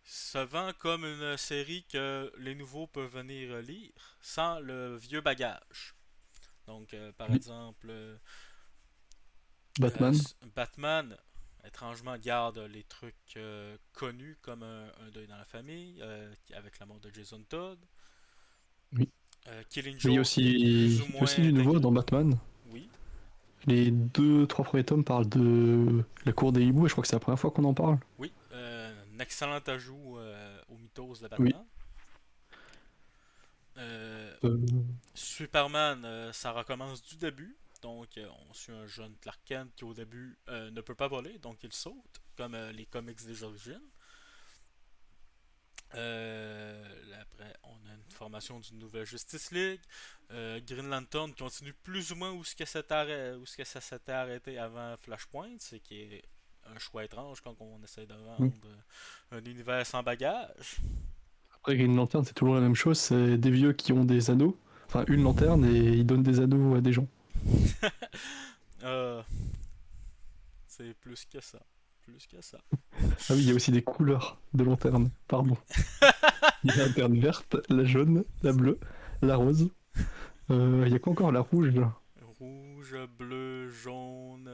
se vend comme une série que les nouveaux peuvent venir lire sans le vieux bagage. Par Oui. exemple, Batman. Batman, étrangement, garde les trucs connus comme un deuil dans la famille, avec la mort de Jason Todd. Oui. Killing Mais il y a Joke aussi, est plus ou il y a moins aussi du nouveau intégré. dans Batman. Oui, Les deux, trois premiers tomes parlent de la cour des hiboux et je crois que c'est la première fois qu'on en parle. oui, un excellent ajout au mythos de Oui. Batman. Euh, Superman, ça recommence du début. Donc, on suit un jeune Clark Kent qui, au début, ne peut pas voler, donc il saute, comme les comics des origines. Après, on a une formation d'une nouvelle Justice League. Green Lantern continue plus ou moins où ce que ça s'était arrêté avant Flashpoint, ce qui est un choix étrange quand on essaie de vendre un univers sans bagage. Après, Green Lantern, c'est toujours la même chose. C'est des vieux qui ont des anneaux. Enfin, une lanterne et ils donnent des anneaux à des gens. Euh, c'est plus que ça. Plus que ça. Ah oui, il y a aussi des couleurs de lanterne. Oui. Pardon. Il y a la lanterne verte, la jaune, la bleue, la rose. Il y a quoi encore? La rouge, là. Rouge, bleu, jaune,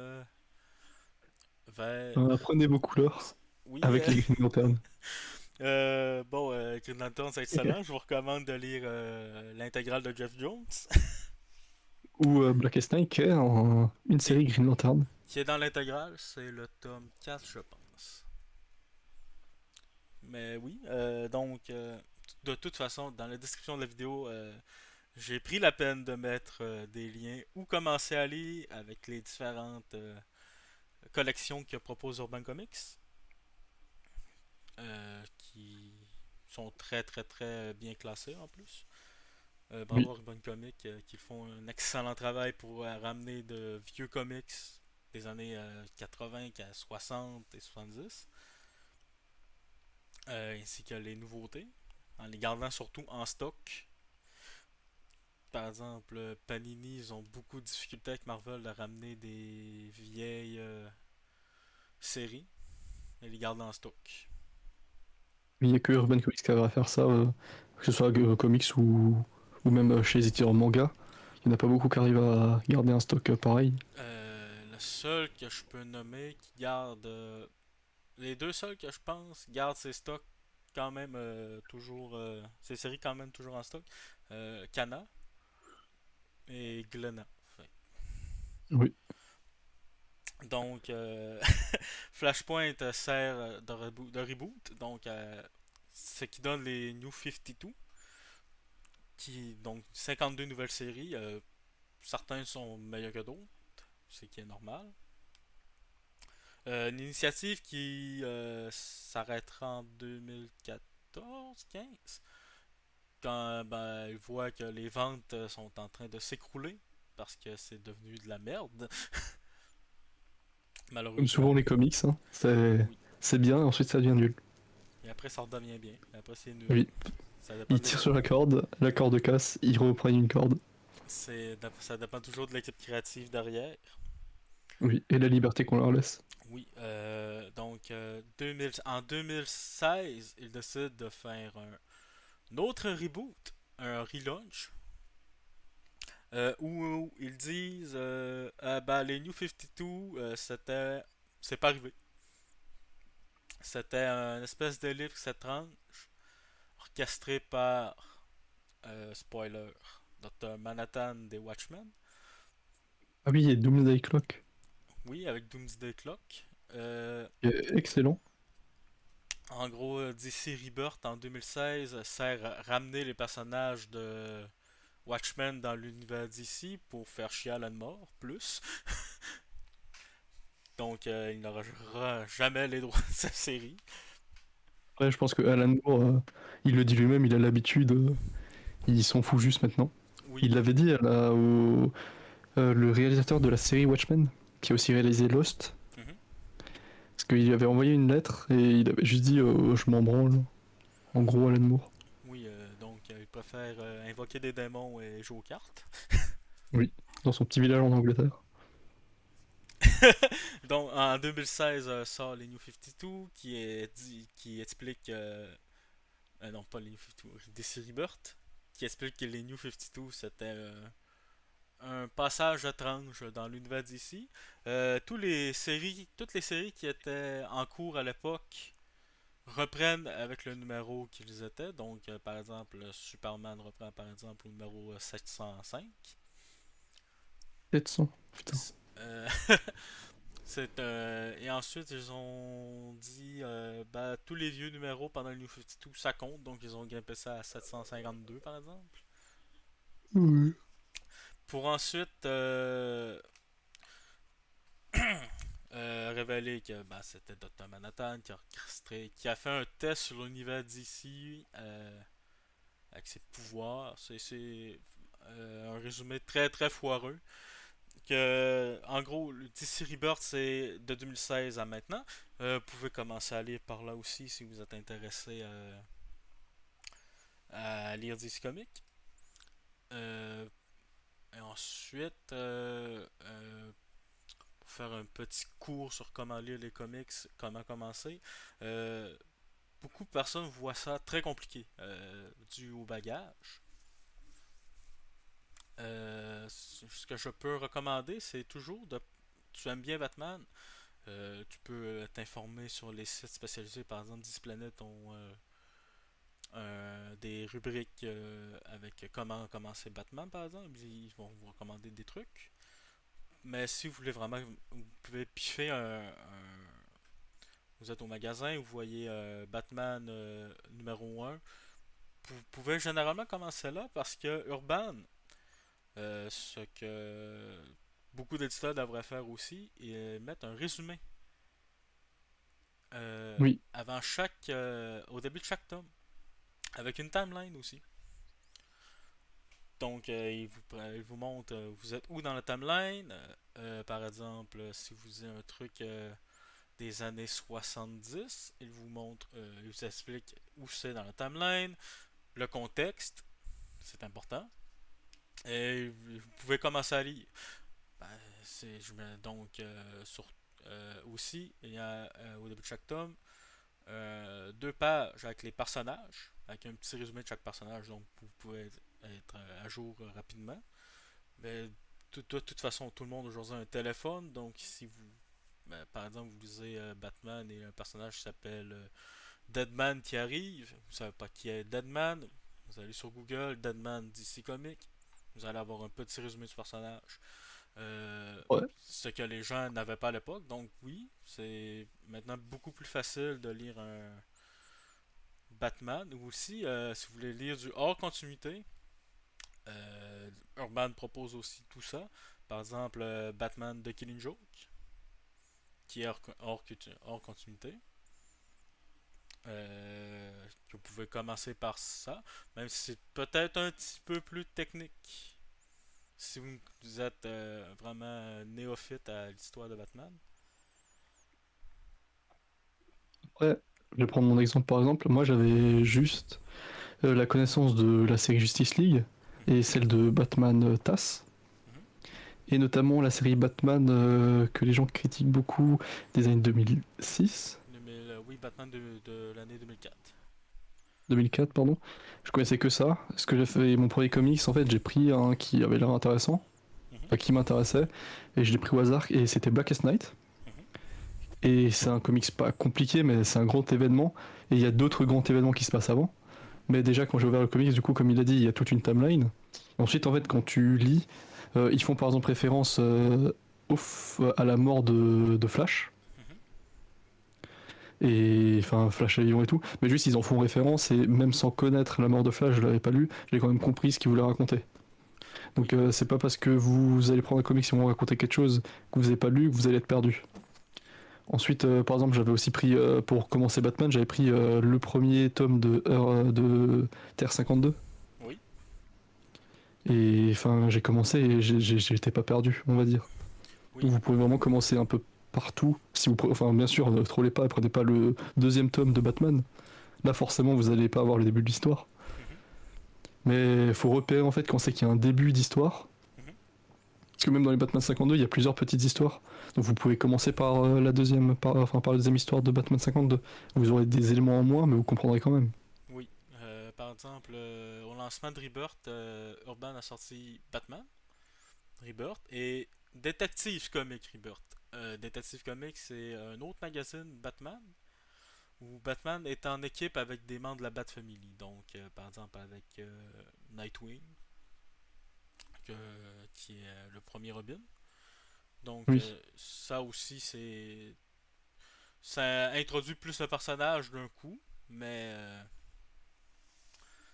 Apprenez vert. vos couleurs Oui, avec les Green Lantern. bon, Green Lantern, c'est excellent. Je vous recommande de lire l'intégrale de Jeff Jones, Ou Blackest Night, qui est une qui est, série Green Lantern. qui est dans l'intégrale. C'est le tome 4, je pense. Mais oui, donc, de toute façon, dans la description de la vidéo, j'ai pris la peine de mettre des liens où commencer à lire avec les différentes collections que propose Urban Comics, qui sont très très très bien classées en plus. Oui. Bravo Urban Comics qui font un excellent travail pour ramener de vieux comics des années 80 à 60 et 70, ainsi que les nouveautés, en les gardant surtout en stock. Par exemple, Panini, ils ont beaucoup de difficultés avec Marvel de ramener des vieilles séries et les garder en stock. Mais il n'y a que Urban Comics qui arrive à faire ça, que ce soit comics ou même chez les éditeurs manga. Il n'y en a pas beaucoup qui arrivent à garder un stock pareil. Le seul que je peux nommer qui garde. Les deux seuls que je pense gardent ses stocks quand même toujours. Ses séries quand même toujours en stock. Kana et Glenna. Fait. Oui. Donc, Flashpoint sert de reboot. Donc, ce qui donne les New 52. Donc, 52 nouvelles séries. Certains sont meilleurs que d'autres. Ce qui est normal. Une initiative qui s'arrêtera en 2014-15 quand ben, ils voient que les ventes sont en train de s'écrouler parce que c'est devenu de la merde, Comme malheureusement. souvent les comics, hein, Oui. c'est bien, ensuite ça devient nul. Et après, ça redevient bien. Et après, c'est nul. Oui. Ça dépend Ils de tirent l'équipe. sur la corde casse, ils reprennent une corde. Ça dépend toujours de l'équipe créative derrière. Oui. Et la liberté qu'on leur laisse. Oui, donc en 2016, ils décident de faire un autre reboot, un relaunch, où ils disent ben, les New 52, c'est pas arrivé. C'était un espèce de livre cette tranche, orchestré par, spoiler, Dr. Manhattan des Watchmen. Ah oui, et Doomsday Clock, Oui, avec Doomsday Clock. Euh, qui est excellent. en gros, DC Rebirth en 2016 sert à ramener les personnages de Watchmen dans l'univers DC pour faire chier Alan Moore, plus. Donc, il n'aura jamais les droits de sa série. Après, je pense que Alan Moore, il le dit lui-même, il a l'habitude, il s'en fout juste maintenant. Oui. Il l'avait dit le réalisateur de la série Watchmen, qui a aussi réalisé Lost, Mhm. parce qu'il lui avait envoyé une lettre et il avait juste dit je m'en branle. En gros, Alan Moore. Oui, donc il préfère invoquer des démons et jouer aux cartes. Oui, dans son petit village en Angleterre. Donc en 2016 sort les New 52 qui explique non pas les New 52, DC Rebirth qui explique que les New 52 c'était un passage étrange dans l'univers d'ici. Toutes les séries qui étaient en cours à l'époque reprennent avec le numéro qu'ils étaient. Donc, par exemple, Superman reprend par exemple au numéro 705. 700, putain. Euh, et ensuite, ils ont dit bah, tous les vieux numéros pendant le New 52 ça compte. Donc, ils ont grimpé ça à 752 par exemple. Oui. Pour ensuite révéler que ben, c'était Dr. Manhattan qui a fait un test sur l'univers d'ici avec ses pouvoirs. C'est un résumé très très foireux. En gros, le DC Rebirth, c'est de 2016 à maintenant. Vous pouvez commencer à lire par là aussi si vous êtes intéressé à lire DC Comics. Euh, et ensuite, pour faire un petit cours sur comment lire les comics, comment commencer, euh, beaucoup de personnes voient ça très compliqué, dû au bagage. Ce que je peux recommander, c'est toujours de. Tu aimes bien Batman, tu peux t'informer sur les sites spécialisés, par exemple 10 planètes ont des rubriques avec comment commencer Batman, par exemple. Ils vont vous recommander des trucs. Mais si vous voulez vraiment, vous pouvez piffer vous êtes au magasin, vous voyez Batman numéro 1. Vous pouvez généralement commencer là parce que Urban, ce que beaucoup d'éditeurs devraient faire aussi, et mettre un résumé Oui. au début de chaque tome, avec une timeline aussi. Donc, il vous montre, vous êtes où dans la timeline. Par exemple, si vous avez un truc des années 70, il vous montre, il vous explique où c'est dans la timeline, le contexte, c'est important. Et vous pouvez commencer à lire. Ben, donc, aussi, il y a au début de chaque tome 2 pages avec les personnages, avec un petit résumé de chaque personnage, donc vous pouvez être à jour rapidement. Mais de toute façon, tout le monde aujourd'hui a un téléphone, donc si vous, ben, par exemple, vous lisez Batman et un personnage qui s'appelle Deadman qui arrive, vous savez pas qui est Deadman, vous allez sur Google, Deadman DC Comics, vous allez avoir un petit résumé du personnage. Euh, Ouais. Ce que les gens n'avaient pas à l'époque, donc oui, c'est maintenant beaucoup plus facile de lire un Batman. Ou aussi, si vous voulez lire du hors continuité, Urban propose aussi tout ça. Par exemple, Batman de Killing Joke, qui est hors continuité. Que vous pouvez commencer par ça, même si c'est peut-être un petit peu plus technique. Si vous êtes vraiment néophyte à l'histoire de Batman. Après, je vais prendre mon exemple par exemple. Moi, j'avais juste la connaissance de la série Justice League Mhm, et celle de Batman TAS. mhm. Et notamment la série Batman que les gens critiquent beaucoup des années 2006, Oui, Batman de l'année 2004. 2004, pardon. Je connaissais que ça. Ce que j'ai fait, mon premier comics, en fait, j'ai pris un qui avait l'air intéressant, Mhm, enfin, qui m'intéressait, et je l'ai pris au hasard, et c'était Blackest Night. mhm. Et c'est un comics pas compliqué, mais c'est un grand événement, et il y a d'autres grands événements qui se passent avant. Mhm. Mais déjà, quand j'ai ouvert le comics, du coup, comme il a dit, il y a toute une timeline. Ensuite, en fait, quand tu lis, ils font par exemple référence à la mort de Flash. Mhm. Et enfin, Flash Avion et tout. Mais juste, ils en font référence, et même sans connaître la mort de Flash, je l'avais pas lu, j'ai quand même compris ce qu'ils voulaient raconter. Donc, Oui, c'est pas parce que vous allez prendre un comics et vont raconter quelque chose que vous avez pas lu que vous allez être perdu. Ensuite, par exemple, j'avais aussi pris, pour commencer Batman, j'avais pris le premier tome de Terre 52. oui, Et enfin, j'ai commencé et j'étais pas perdu, on va dire. Donc oui, vous pouvez vraiment commencer un peu partout. Si vous, enfin, bien sûr, ne trollez pas, prenez pas le deuxième tome de Batman. Là, forcément, vous allez pas avoir le début de l'histoire. mhm, Mais il faut repérer en fait quand c'est qu'il y a un début d'histoire. mhm. Parce que même dans les Batman 52, il y a plusieurs petites histoires. Donc vous pouvez commencer par par la deuxième histoire de Batman 52. Vous aurez des éléments en moins, mais vous comprendrez quand même. Oui. Par exemple, au lancement de Rebirth, Urban a sorti Batman Rebirth et Detective Comics Rebirth. Detective Comics, c'est un autre magazine Batman où Batman est en équipe avec des membres de la Bat Family. Donc, par exemple, avec Nightwing, qui est le premier Robin. Donc, Oui. ça aussi, ça introduit plus le personnage d'un coup, mais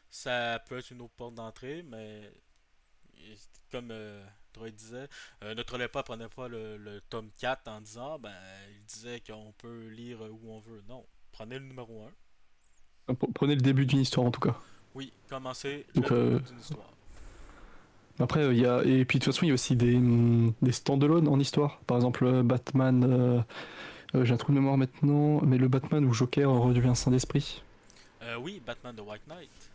ça peut être une autre porte d'entrée, mais comme Droid disait, ne trollez pas, prenez pas le tome 4 en disant, ben, il disait qu'on peut lire où on veut. Non, prenez le numéro un. Prenez le début d'une histoire en tout cas. Oui, commencez le Donc début d'une histoire. après, il y a et puis de toute façon, il y a aussi des stand-alone en histoire. Par exemple, Batman. J'ai un trou de mémoire maintenant, mais le Batman où Joker redevient Saint-Esprit. Oui, Batman the White Knight.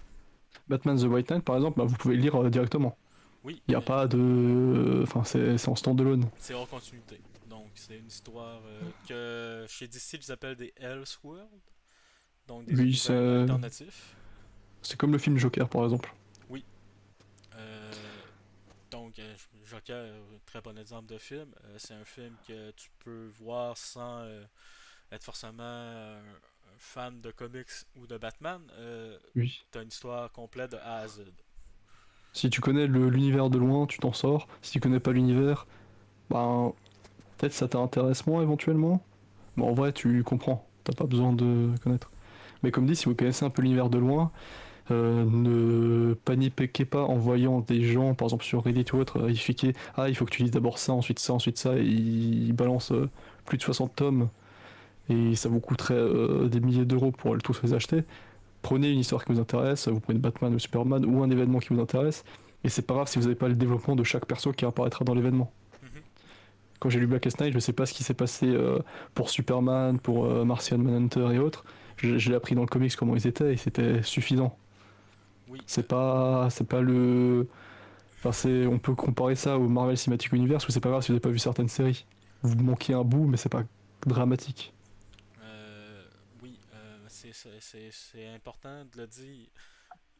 Batman the White Knight, par exemple, bah, vous pouvez le lire directement. Oui, Il n'y a pas de. Enfin, c'est en stand-alone. c'est hors continuité. Donc, c'est une histoire que chez DC, ils appellent des Elseworlds, donc des Oui, univers alternatifs. c'est comme le film Joker, par exemple. Oui. Euh, donc, Joker, très bon exemple de film. C'est un film que tu peux voir sans être forcément un fan de comics ou de Batman. Oui. T'as une histoire complète de A à Z. Si tu connais l'univers de loin, tu t'en sors. Si tu connais pas l'univers, ben, peut-être ça t'intéresse moins éventuellement. Mais en vrai, tu comprends. T'as pas besoin de connaître. Mais comme dit, si vous connaissez un peu l'univers de loin, ne paniquez pas en voyant des gens, par exemple sur Reddit ou autre, expliquer ah, il faut que tu lises d'abord ça, ensuite ça, et ils balancent plus de 60 tomes et ça vous coûterait des milliers d'euros pour tous les acheter. Prenez une histoire qui vous intéresse, vous prenez Batman ou Superman ou un événement qui vous intéresse, et c'est pas grave si vous n'avez pas le développement de chaque perso qui apparaîtra dans l'événement. Mhm. Quand j'ai lu Blackest Night, je sais pas ce qui s'est passé pour Superman, pour Martian Manhunter et autres. Je l'ai appris dans le comics comment ils étaient et c'était suffisant. Oui, C'est pas le. Enfin, on peut comparer ça au Marvel Cinematic Universe où c'est pas grave si vous n'avez pas vu certaines séries. Vous manquez un bout, mais c'est pas dramatique. oui, c'est important de le dire.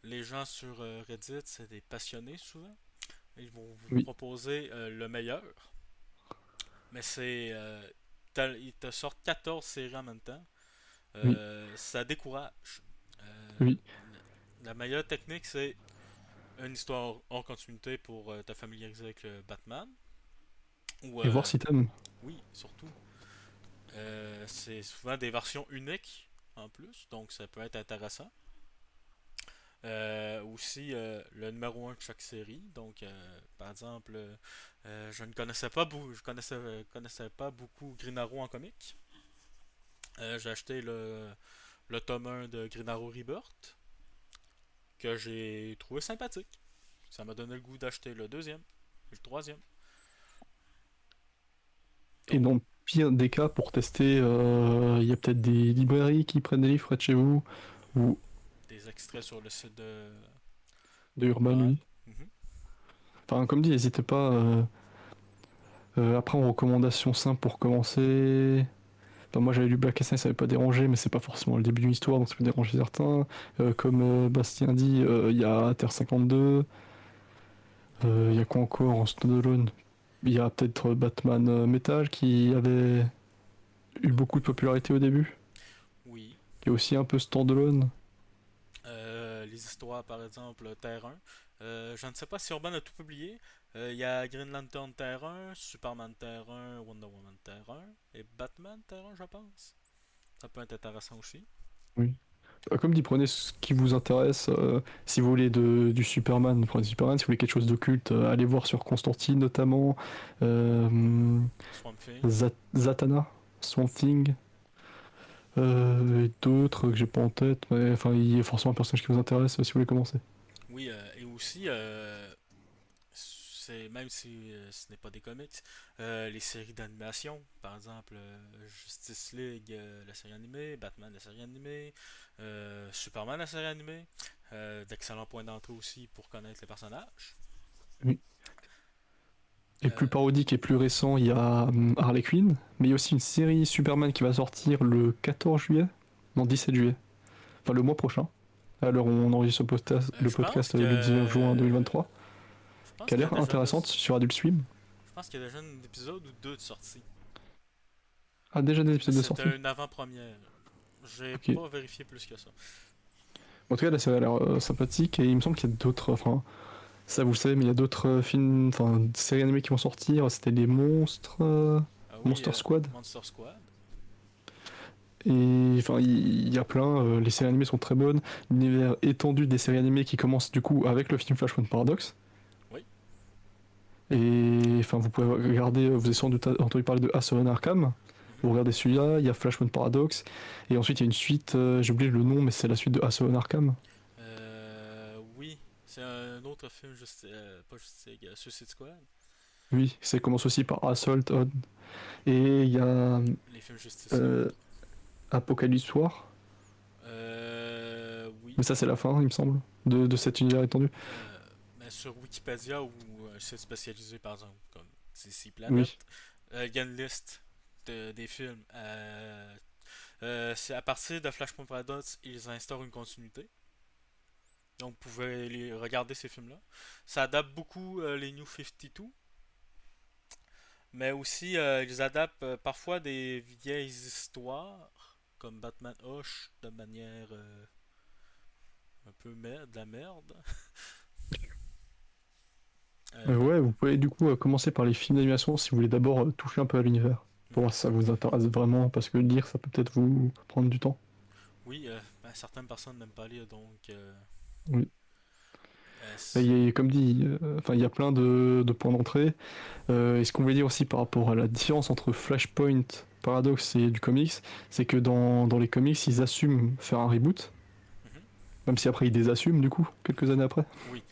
Les gens sur Reddit, c'est des passionnés souvent. Ils vont vous Oui, proposer le meilleur. Mais ils te sortent 14 séries en même temps. oui, Ça décourage. Euh, oui. la meilleure technique, c'est une histoire en continuité pour te familiariser avec le Batman. Ou, Et voir si t'aimes. oui, surtout. C'est souvent des versions uniques en plus, donc ça peut être intéressant. Aussi, le numéro un de chaque série. Donc, par exemple, je ne connaissais pas, connaissais pas beaucoup Green Arrow en comic. J'ai acheté le tome 1 de Green Arrow Rebirth, que j'ai trouvé sympathique. Ça m'a donné le goût d'acheter le deuxième et le troisième. Et Donc, dans le pire des cas, pour tester, il y a peut-être des librairies qui prennent des livres près de chez vous, ou des extraits sur le site de Urban, d'Urban. oui. Mhm. Enfin, comme dit, n'hésitez pas. Après, en recommandation simple pour commencer. Enfin, moi, j'avais lu Black Night, ça m'avait pas dérangé, mais c'est pas forcément le début d'une histoire, donc ça peut déranger certains. Comme Bastien dit, il y a Terre 52. Il y a quoi encore en standalone? Il y a peut-être Batman Metal qui avait eu beaucoup de popularité au début, Oui. qui est aussi un peu standalone. Les histoires, par exemple, Terre 1. Je ne sais pas si Urban a tout publié. Il y a Green Lantern Terre 1, Superman Terre 1, Wonder Woman Terre 1 et Batman Terre 1, je pense. Ça peut être intéressant aussi. Oui. Comme dit, prenez ce qui vous intéresse. Si vous voulez du Superman, prenez Superman. Si vous voulez quelque chose d'occulte, allez voir sur Constantine notamment. Euh, Swamp Thing. Zatanna, Swamp Thing. Et d'autres que j'ai pas en tête. Mais enfin, il y a forcément un personnage qui vous intéresse si vous voulez commencer. Oui, et aussi, c'est même si ce n'est pas des comics, les séries d'animation, par exemple Justice League, la série animée, Batman, la série animée, Superman, la série animée, d'excellents points d'entrée aussi pour connaître les personnages. Oui. Et plus Euh, parodique et plus récent, il y a Harley Quinn, mais il y a aussi une série Superman qui va sortir le 14 juillet, non 17 juillet, enfin le mois prochain. Alors on enregistre le je pense podcast le 19 juin que 2023, je pense qui a qu'il y a l'air déjà intéressante sur Adult Swim. je pense qu'il y a déjà un épisode ou deux de sortie. Ah, déjà des Mais épisodes de sortie. c'était une avant-première. J'ai Ok. pas vérifié plus que ça. En tout cas, la série a l'air sympathique et il me semble qu'il y a d'autres, enfin, ça vous le savez, mais il y a d'autres films, enfin, séries animées qui vont sortir. C'était les monstres, Ah oui, Monster Squad. Monster Squad. Et enfin, il y a plein, les séries animées sont très bonnes. L'univers étendu des séries animées qui commence du coup avec le film Flashpoint Paradox. Oui. Et enfin, vous pouvez regarder, vous avez sans doute entendu parler de Asylum Arkham. Mhm. Vous regardez celui-là, il y a Flashpoint Paradox, et ensuite il y a une suite, j'ai oublié le nom, mais c'est la suite de Asylum Arkham. Oui, c'est un autre film, pas Justice League, Suicide Squad. Oui, ça commence aussi par Assault on. Et il y a Les films Justiciers. euh, Apocalypse War, Oui. mais ça c'est la fin, il me semble, de cet univers étendu. Mais sur Wikipédia ou un site spécialisé, par exemple, comme DC Planet, Oui, il y a une liste des films. C'est à partir de Flashpoint Paradox, ils instaurent une continuité. Donc, vous pouvez regarder ces films-là. Ça adapte beaucoup les New 52, mais aussi ils adaptent parfois des vieilles histoires, comme Batman Hush, de manière un peu de la merde. Donc, ouais, vous pouvez du coup commencer par les films d'animation si vous voulez d'abord toucher un peu à l'univers, pour mhm. voir si ça vous intéresse vraiment, parce que lire ça peut peut-être vous prendre du temps. Oui, ben, certaines personnes n'aiment pas lire, donc Oui. Et c'est... comme dit, enfin, il y a plein de points d'entrée. Et ce qu'on veut dire aussi par rapport à la différence entre Flashpoint, Paradox et du comics, c'est que dans les comics, ils assument faire un reboot, Mhm. même si après ils désassument du coup, quelques années après. Oui.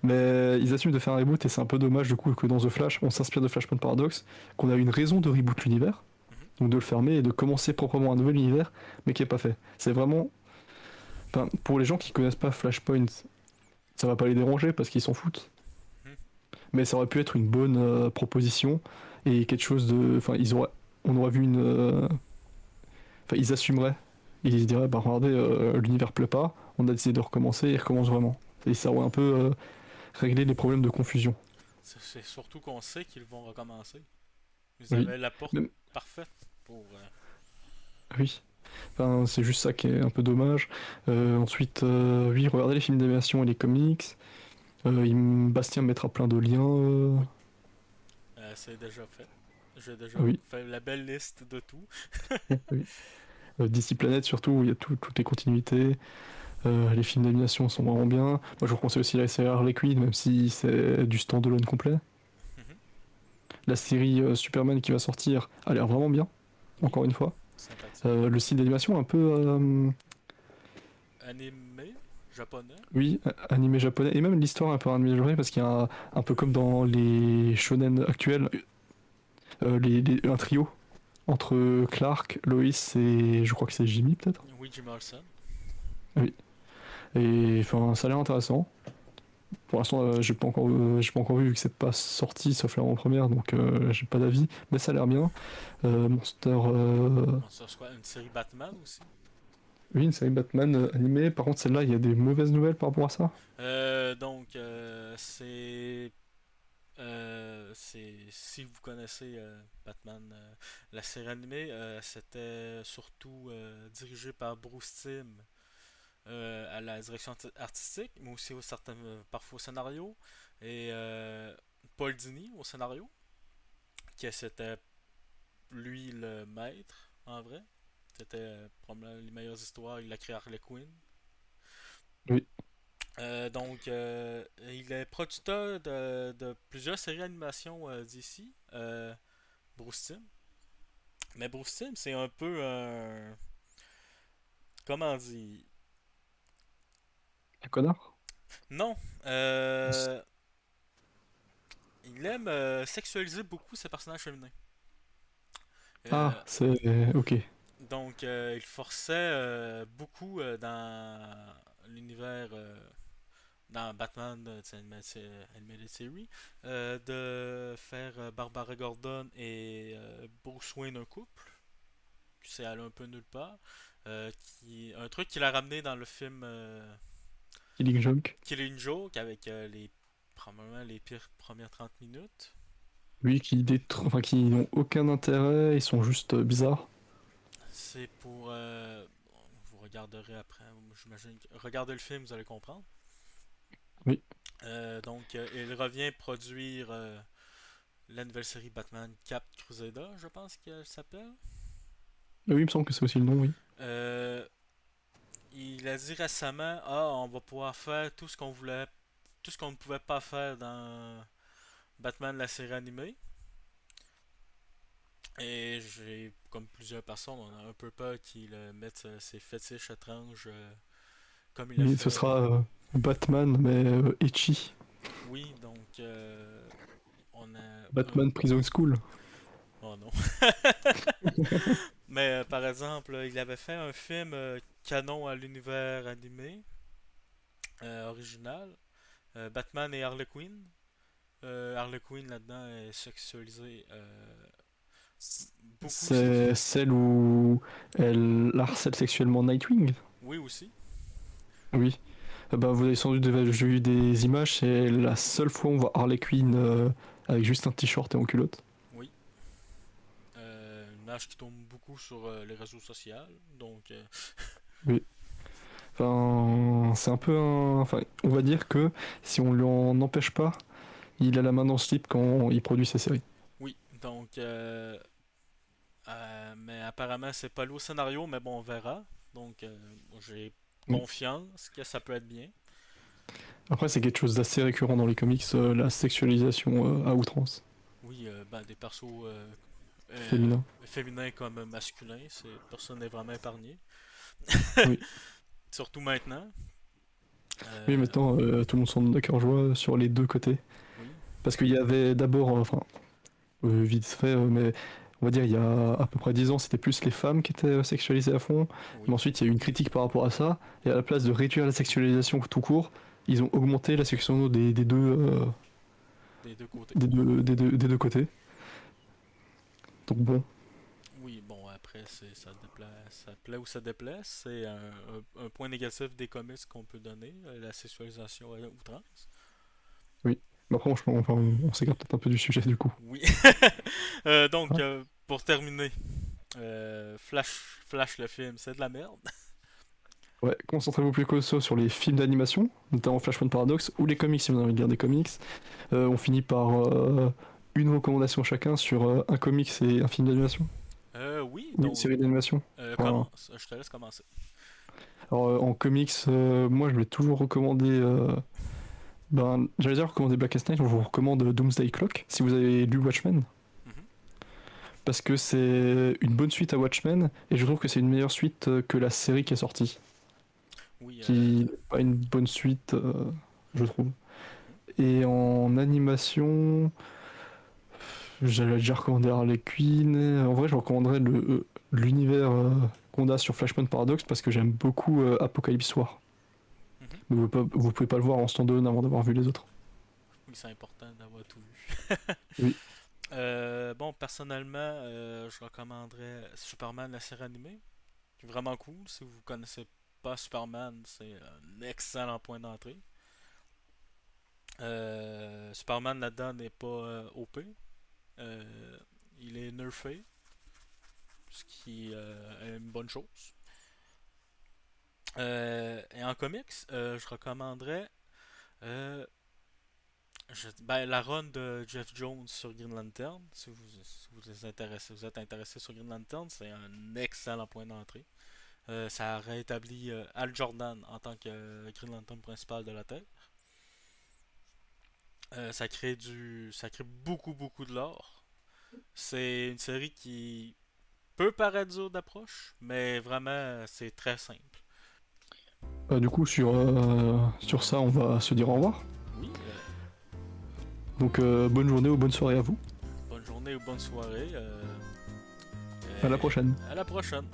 Mais ils assument de faire un reboot et c'est un peu dommage du coup que dans The Flash, on s'inspire de Flashpoint Paradox, qu'on a une raison de reboot l'univers, Mhm. donc de le fermer et de commencer proprement un nouvel univers, mais qui est pas fait. C'est vraiment, enfin, pour les gens qui connaissent pas Flashpoint, ça va pas les déranger parce qu'ils s'en foutent. Mhm. Mais ça aurait pu être une bonne proposition et quelque chose de, enfin, on aurait vu enfin, ils assumeraient. Ils se diraient, bah regardez, l'univers plaît pas, on a décidé de recommencer et ils recommencent vraiment. Et ça aurait un peu réglé les problèmes de confusion. C'est surtout qu'on sait qu'ils vont recommencer. Vous Oui. avez la porte Même, parfaite pour... oui. Enfin, c'est juste ça qui est un peu dommage. Ensuite, oui, regardez les films d'animation et les comics. Bastien mettra plein de liens. Oui, c'est déjà fait. J'ai déjà Oui. fait la belle liste de tout. Oui. DC Planet surtout, où il y a toutes les continuités. Les films d'animation sont vraiment bien. Moi, je vous conseille aussi la série Harley Quinn, même si c'est du standalone complet. Mhm. La série Superman qui va sortir a l'air vraiment bien, Oui, encore une fois. sympathique. Le style d'animation un peu, Animé, japonais. oui, animé japonais, et même l'histoire un peu animé japonais, parce qu'il y a un peu comme dans les shonen actuels, un trio entre Clark, Lois et je crois que c'est Jimmy peut-être. Oui, Jim Olsen. Oui. Et enfin, ça a l'air intéressant. Pour l'instant, j'ai pas encore vu, vu que c'est pas sorti, sauf l'avant-première, donc j'ai pas d'avis. Mais ça a l'air bien. Monster, Monster Squad, une série Batman aussi. oui, une série Batman animée. Par contre, celle-là, il y a des mauvaises nouvelles par rapport à ça. Donc, si vous connaissez Batman, la série animée, c'était surtout dirigé par Bruce Timm à la direction artistique, mais aussi parfois au scénario, et Paul Dini au scénario, qui c'était lui le maître en vrai. C'était probablement les meilleures histoires. Il a créé Harley Quinn. Oui. Donc, il est producteur de plusieurs séries d'animation d'ici, Bruce Timm. Mais Bruce Timm, c'est un peu un. Comment dire. Un connard. Non, euh, il aime sexualiser beaucoup ses personnages féminins. Ah, Euh, c'est ok. donc, il forçait beaucoup dans l'univers, dans Batman, Animated Series, de faire Barbara Gordon et Bruce Wayne un couple. Puis c'est allé un peu nulle part. Un truc qu'il a ramené dans le film Killing Joke. Killing Joke avec probablement les pires premières 30 minutes. Oui, enfin, qui n'ont aucun intérêt, ils sont juste bizarres. C'est pour. Vous regarderez après, j'imagine. Regardez le film, vous allez comprendre. Oui. Donc, il revient produire la nouvelle série Batman Cap Crusader, je pense qu'elle s'appelle. Oui, il me semble que c'est aussi le nom, oui. Euh, il a dit récemment, ah, on va pouvoir faire tout ce qu'on voulait, tout ce qu'on ne pouvait pas faire dans Batman la série animée. Et j'ai, comme plusieurs personnes, on a un peu peur qu'il mette ses fétiches étranges comme il a Oui, ce fait. sera Batman, mais ecchi. Oui, donc on a Batman Prison School. Oh non. Mais par exemple, il avait fait un film canon à l'univers animé original, Batman et Harley Quinn. Harley Quinn là-dedans est sexualisée beaucoup. C'est celle où elle harcèle sexuellement Nightwing. Oui aussi. Oui. Bah, vous avez sans doute déjà vu des images, c'est la seule fois où on voit Harley Quinn avec juste un t-shirt et en culotte. Oui. Une image qui tombe beaucoup sur les réseaux sociaux. Donc, Oui. Enfin, c'est un peu un... Enfin, on va dire que si on lui en empêche pas, il a la main dans le slip quand il produit ses séries. oui. Donc, mais apparemment, c'est pas le scénario, mais bon, on verra. Donc, j'ai Oui. confiance que ça peut être bien. Après, c'est quelque chose d'assez récurrent dans les comics, la sexualisation à outrance. Oui, ben, des persos Féminin. féminins comme masculins, personne n'est vraiment épargné. Oui. Surtout maintenant. Oui, Euh, maintenant, tout le monde s'en d'accord joie sur les deux côtés. oui, Parce qu'il y avait d'abord, enfin, vite fait, mais on va dire il y a à peu près 10 ans, c'était plus les femmes qui étaient sexualisées à fond. Mais oui, ensuite, il y a eu une critique par rapport à ça. Et à la place de réduire la sexualisation tout court, ils ont augmenté la sexualisation des deux côtés. des deux côtés. Donc bon, Oui, bon, après, ça déplaît, ça plaît ou ça déplaît. C'est un point négatif des comics qu'on peut donner, la sexualisation à outrance. oui. Mais après, franchement, enfin, on s'écarte peut-être un peu du sujet du coup. Oui. Donc, Hein. pour terminer, Flash le film, c'est de la merde. Ouais, concentrez-vous plus que ça sur les films d'animation, notamment Flashpoint Paradox, ou les comics si vous avez envie de lire des comics. On finit par une recommandation chacun sur un comics et un film d'animation. Oui, Ou une donc, série d'animation. Enfin, commence. Je te laisse commencer. alors en comics, moi je vais toujours recommander. Ben, j'allais dire recommander Blackest Night, je vous recommande Doomsday Clock si vous avez lu Watchmen. Mhm. Parce que c'est une bonne suite à Watchmen et je trouve que c'est une meilleure suite que la série qui est sortie. Oui, Qui n'est pas une bonne suite, je trouve. Et en animation, j'allais déjà recommander Harley Quinn. En vrai, je recommanderais l'univers qu'on a sur Flashpoint Paradox parce que j'aime beaucoup Apocalypse War. mhm. Mais vous pouvez pas le voir en stand-alone avant d'avoir vu les autres. Oui, c'est important d'avoir tout vu. Oui. Bon, personnellement, je recommanderais Superman, la série animée. C'est vraiment cool. Si vous connaissez pas Superman, c'est un excellent point d'entrée. Superman là-dedans n'est pas OP. Euh, il est nerfé, ce qui est une bonne chose. Et en comics, je recommanderais euh, ben, la run de Jeff Jones sur Green Lantern. Si vous êtes intéressé sur Green Lantern, c'est un excellent point d'entrée. Ça a rétabli Al Jordan en tant que Green Lantern principal de la Terre. Ça crée beaucoup de lore. C'est une série qui peut paraître dure d'approche, mais vraiment c'est très simple. Du coup, sur ça, on va se dire au revoir. Oui, Donc, bonne journée ou bonne soirée à vous. bonne journée ou bonne soirée. À la prochaine. À la prochaine.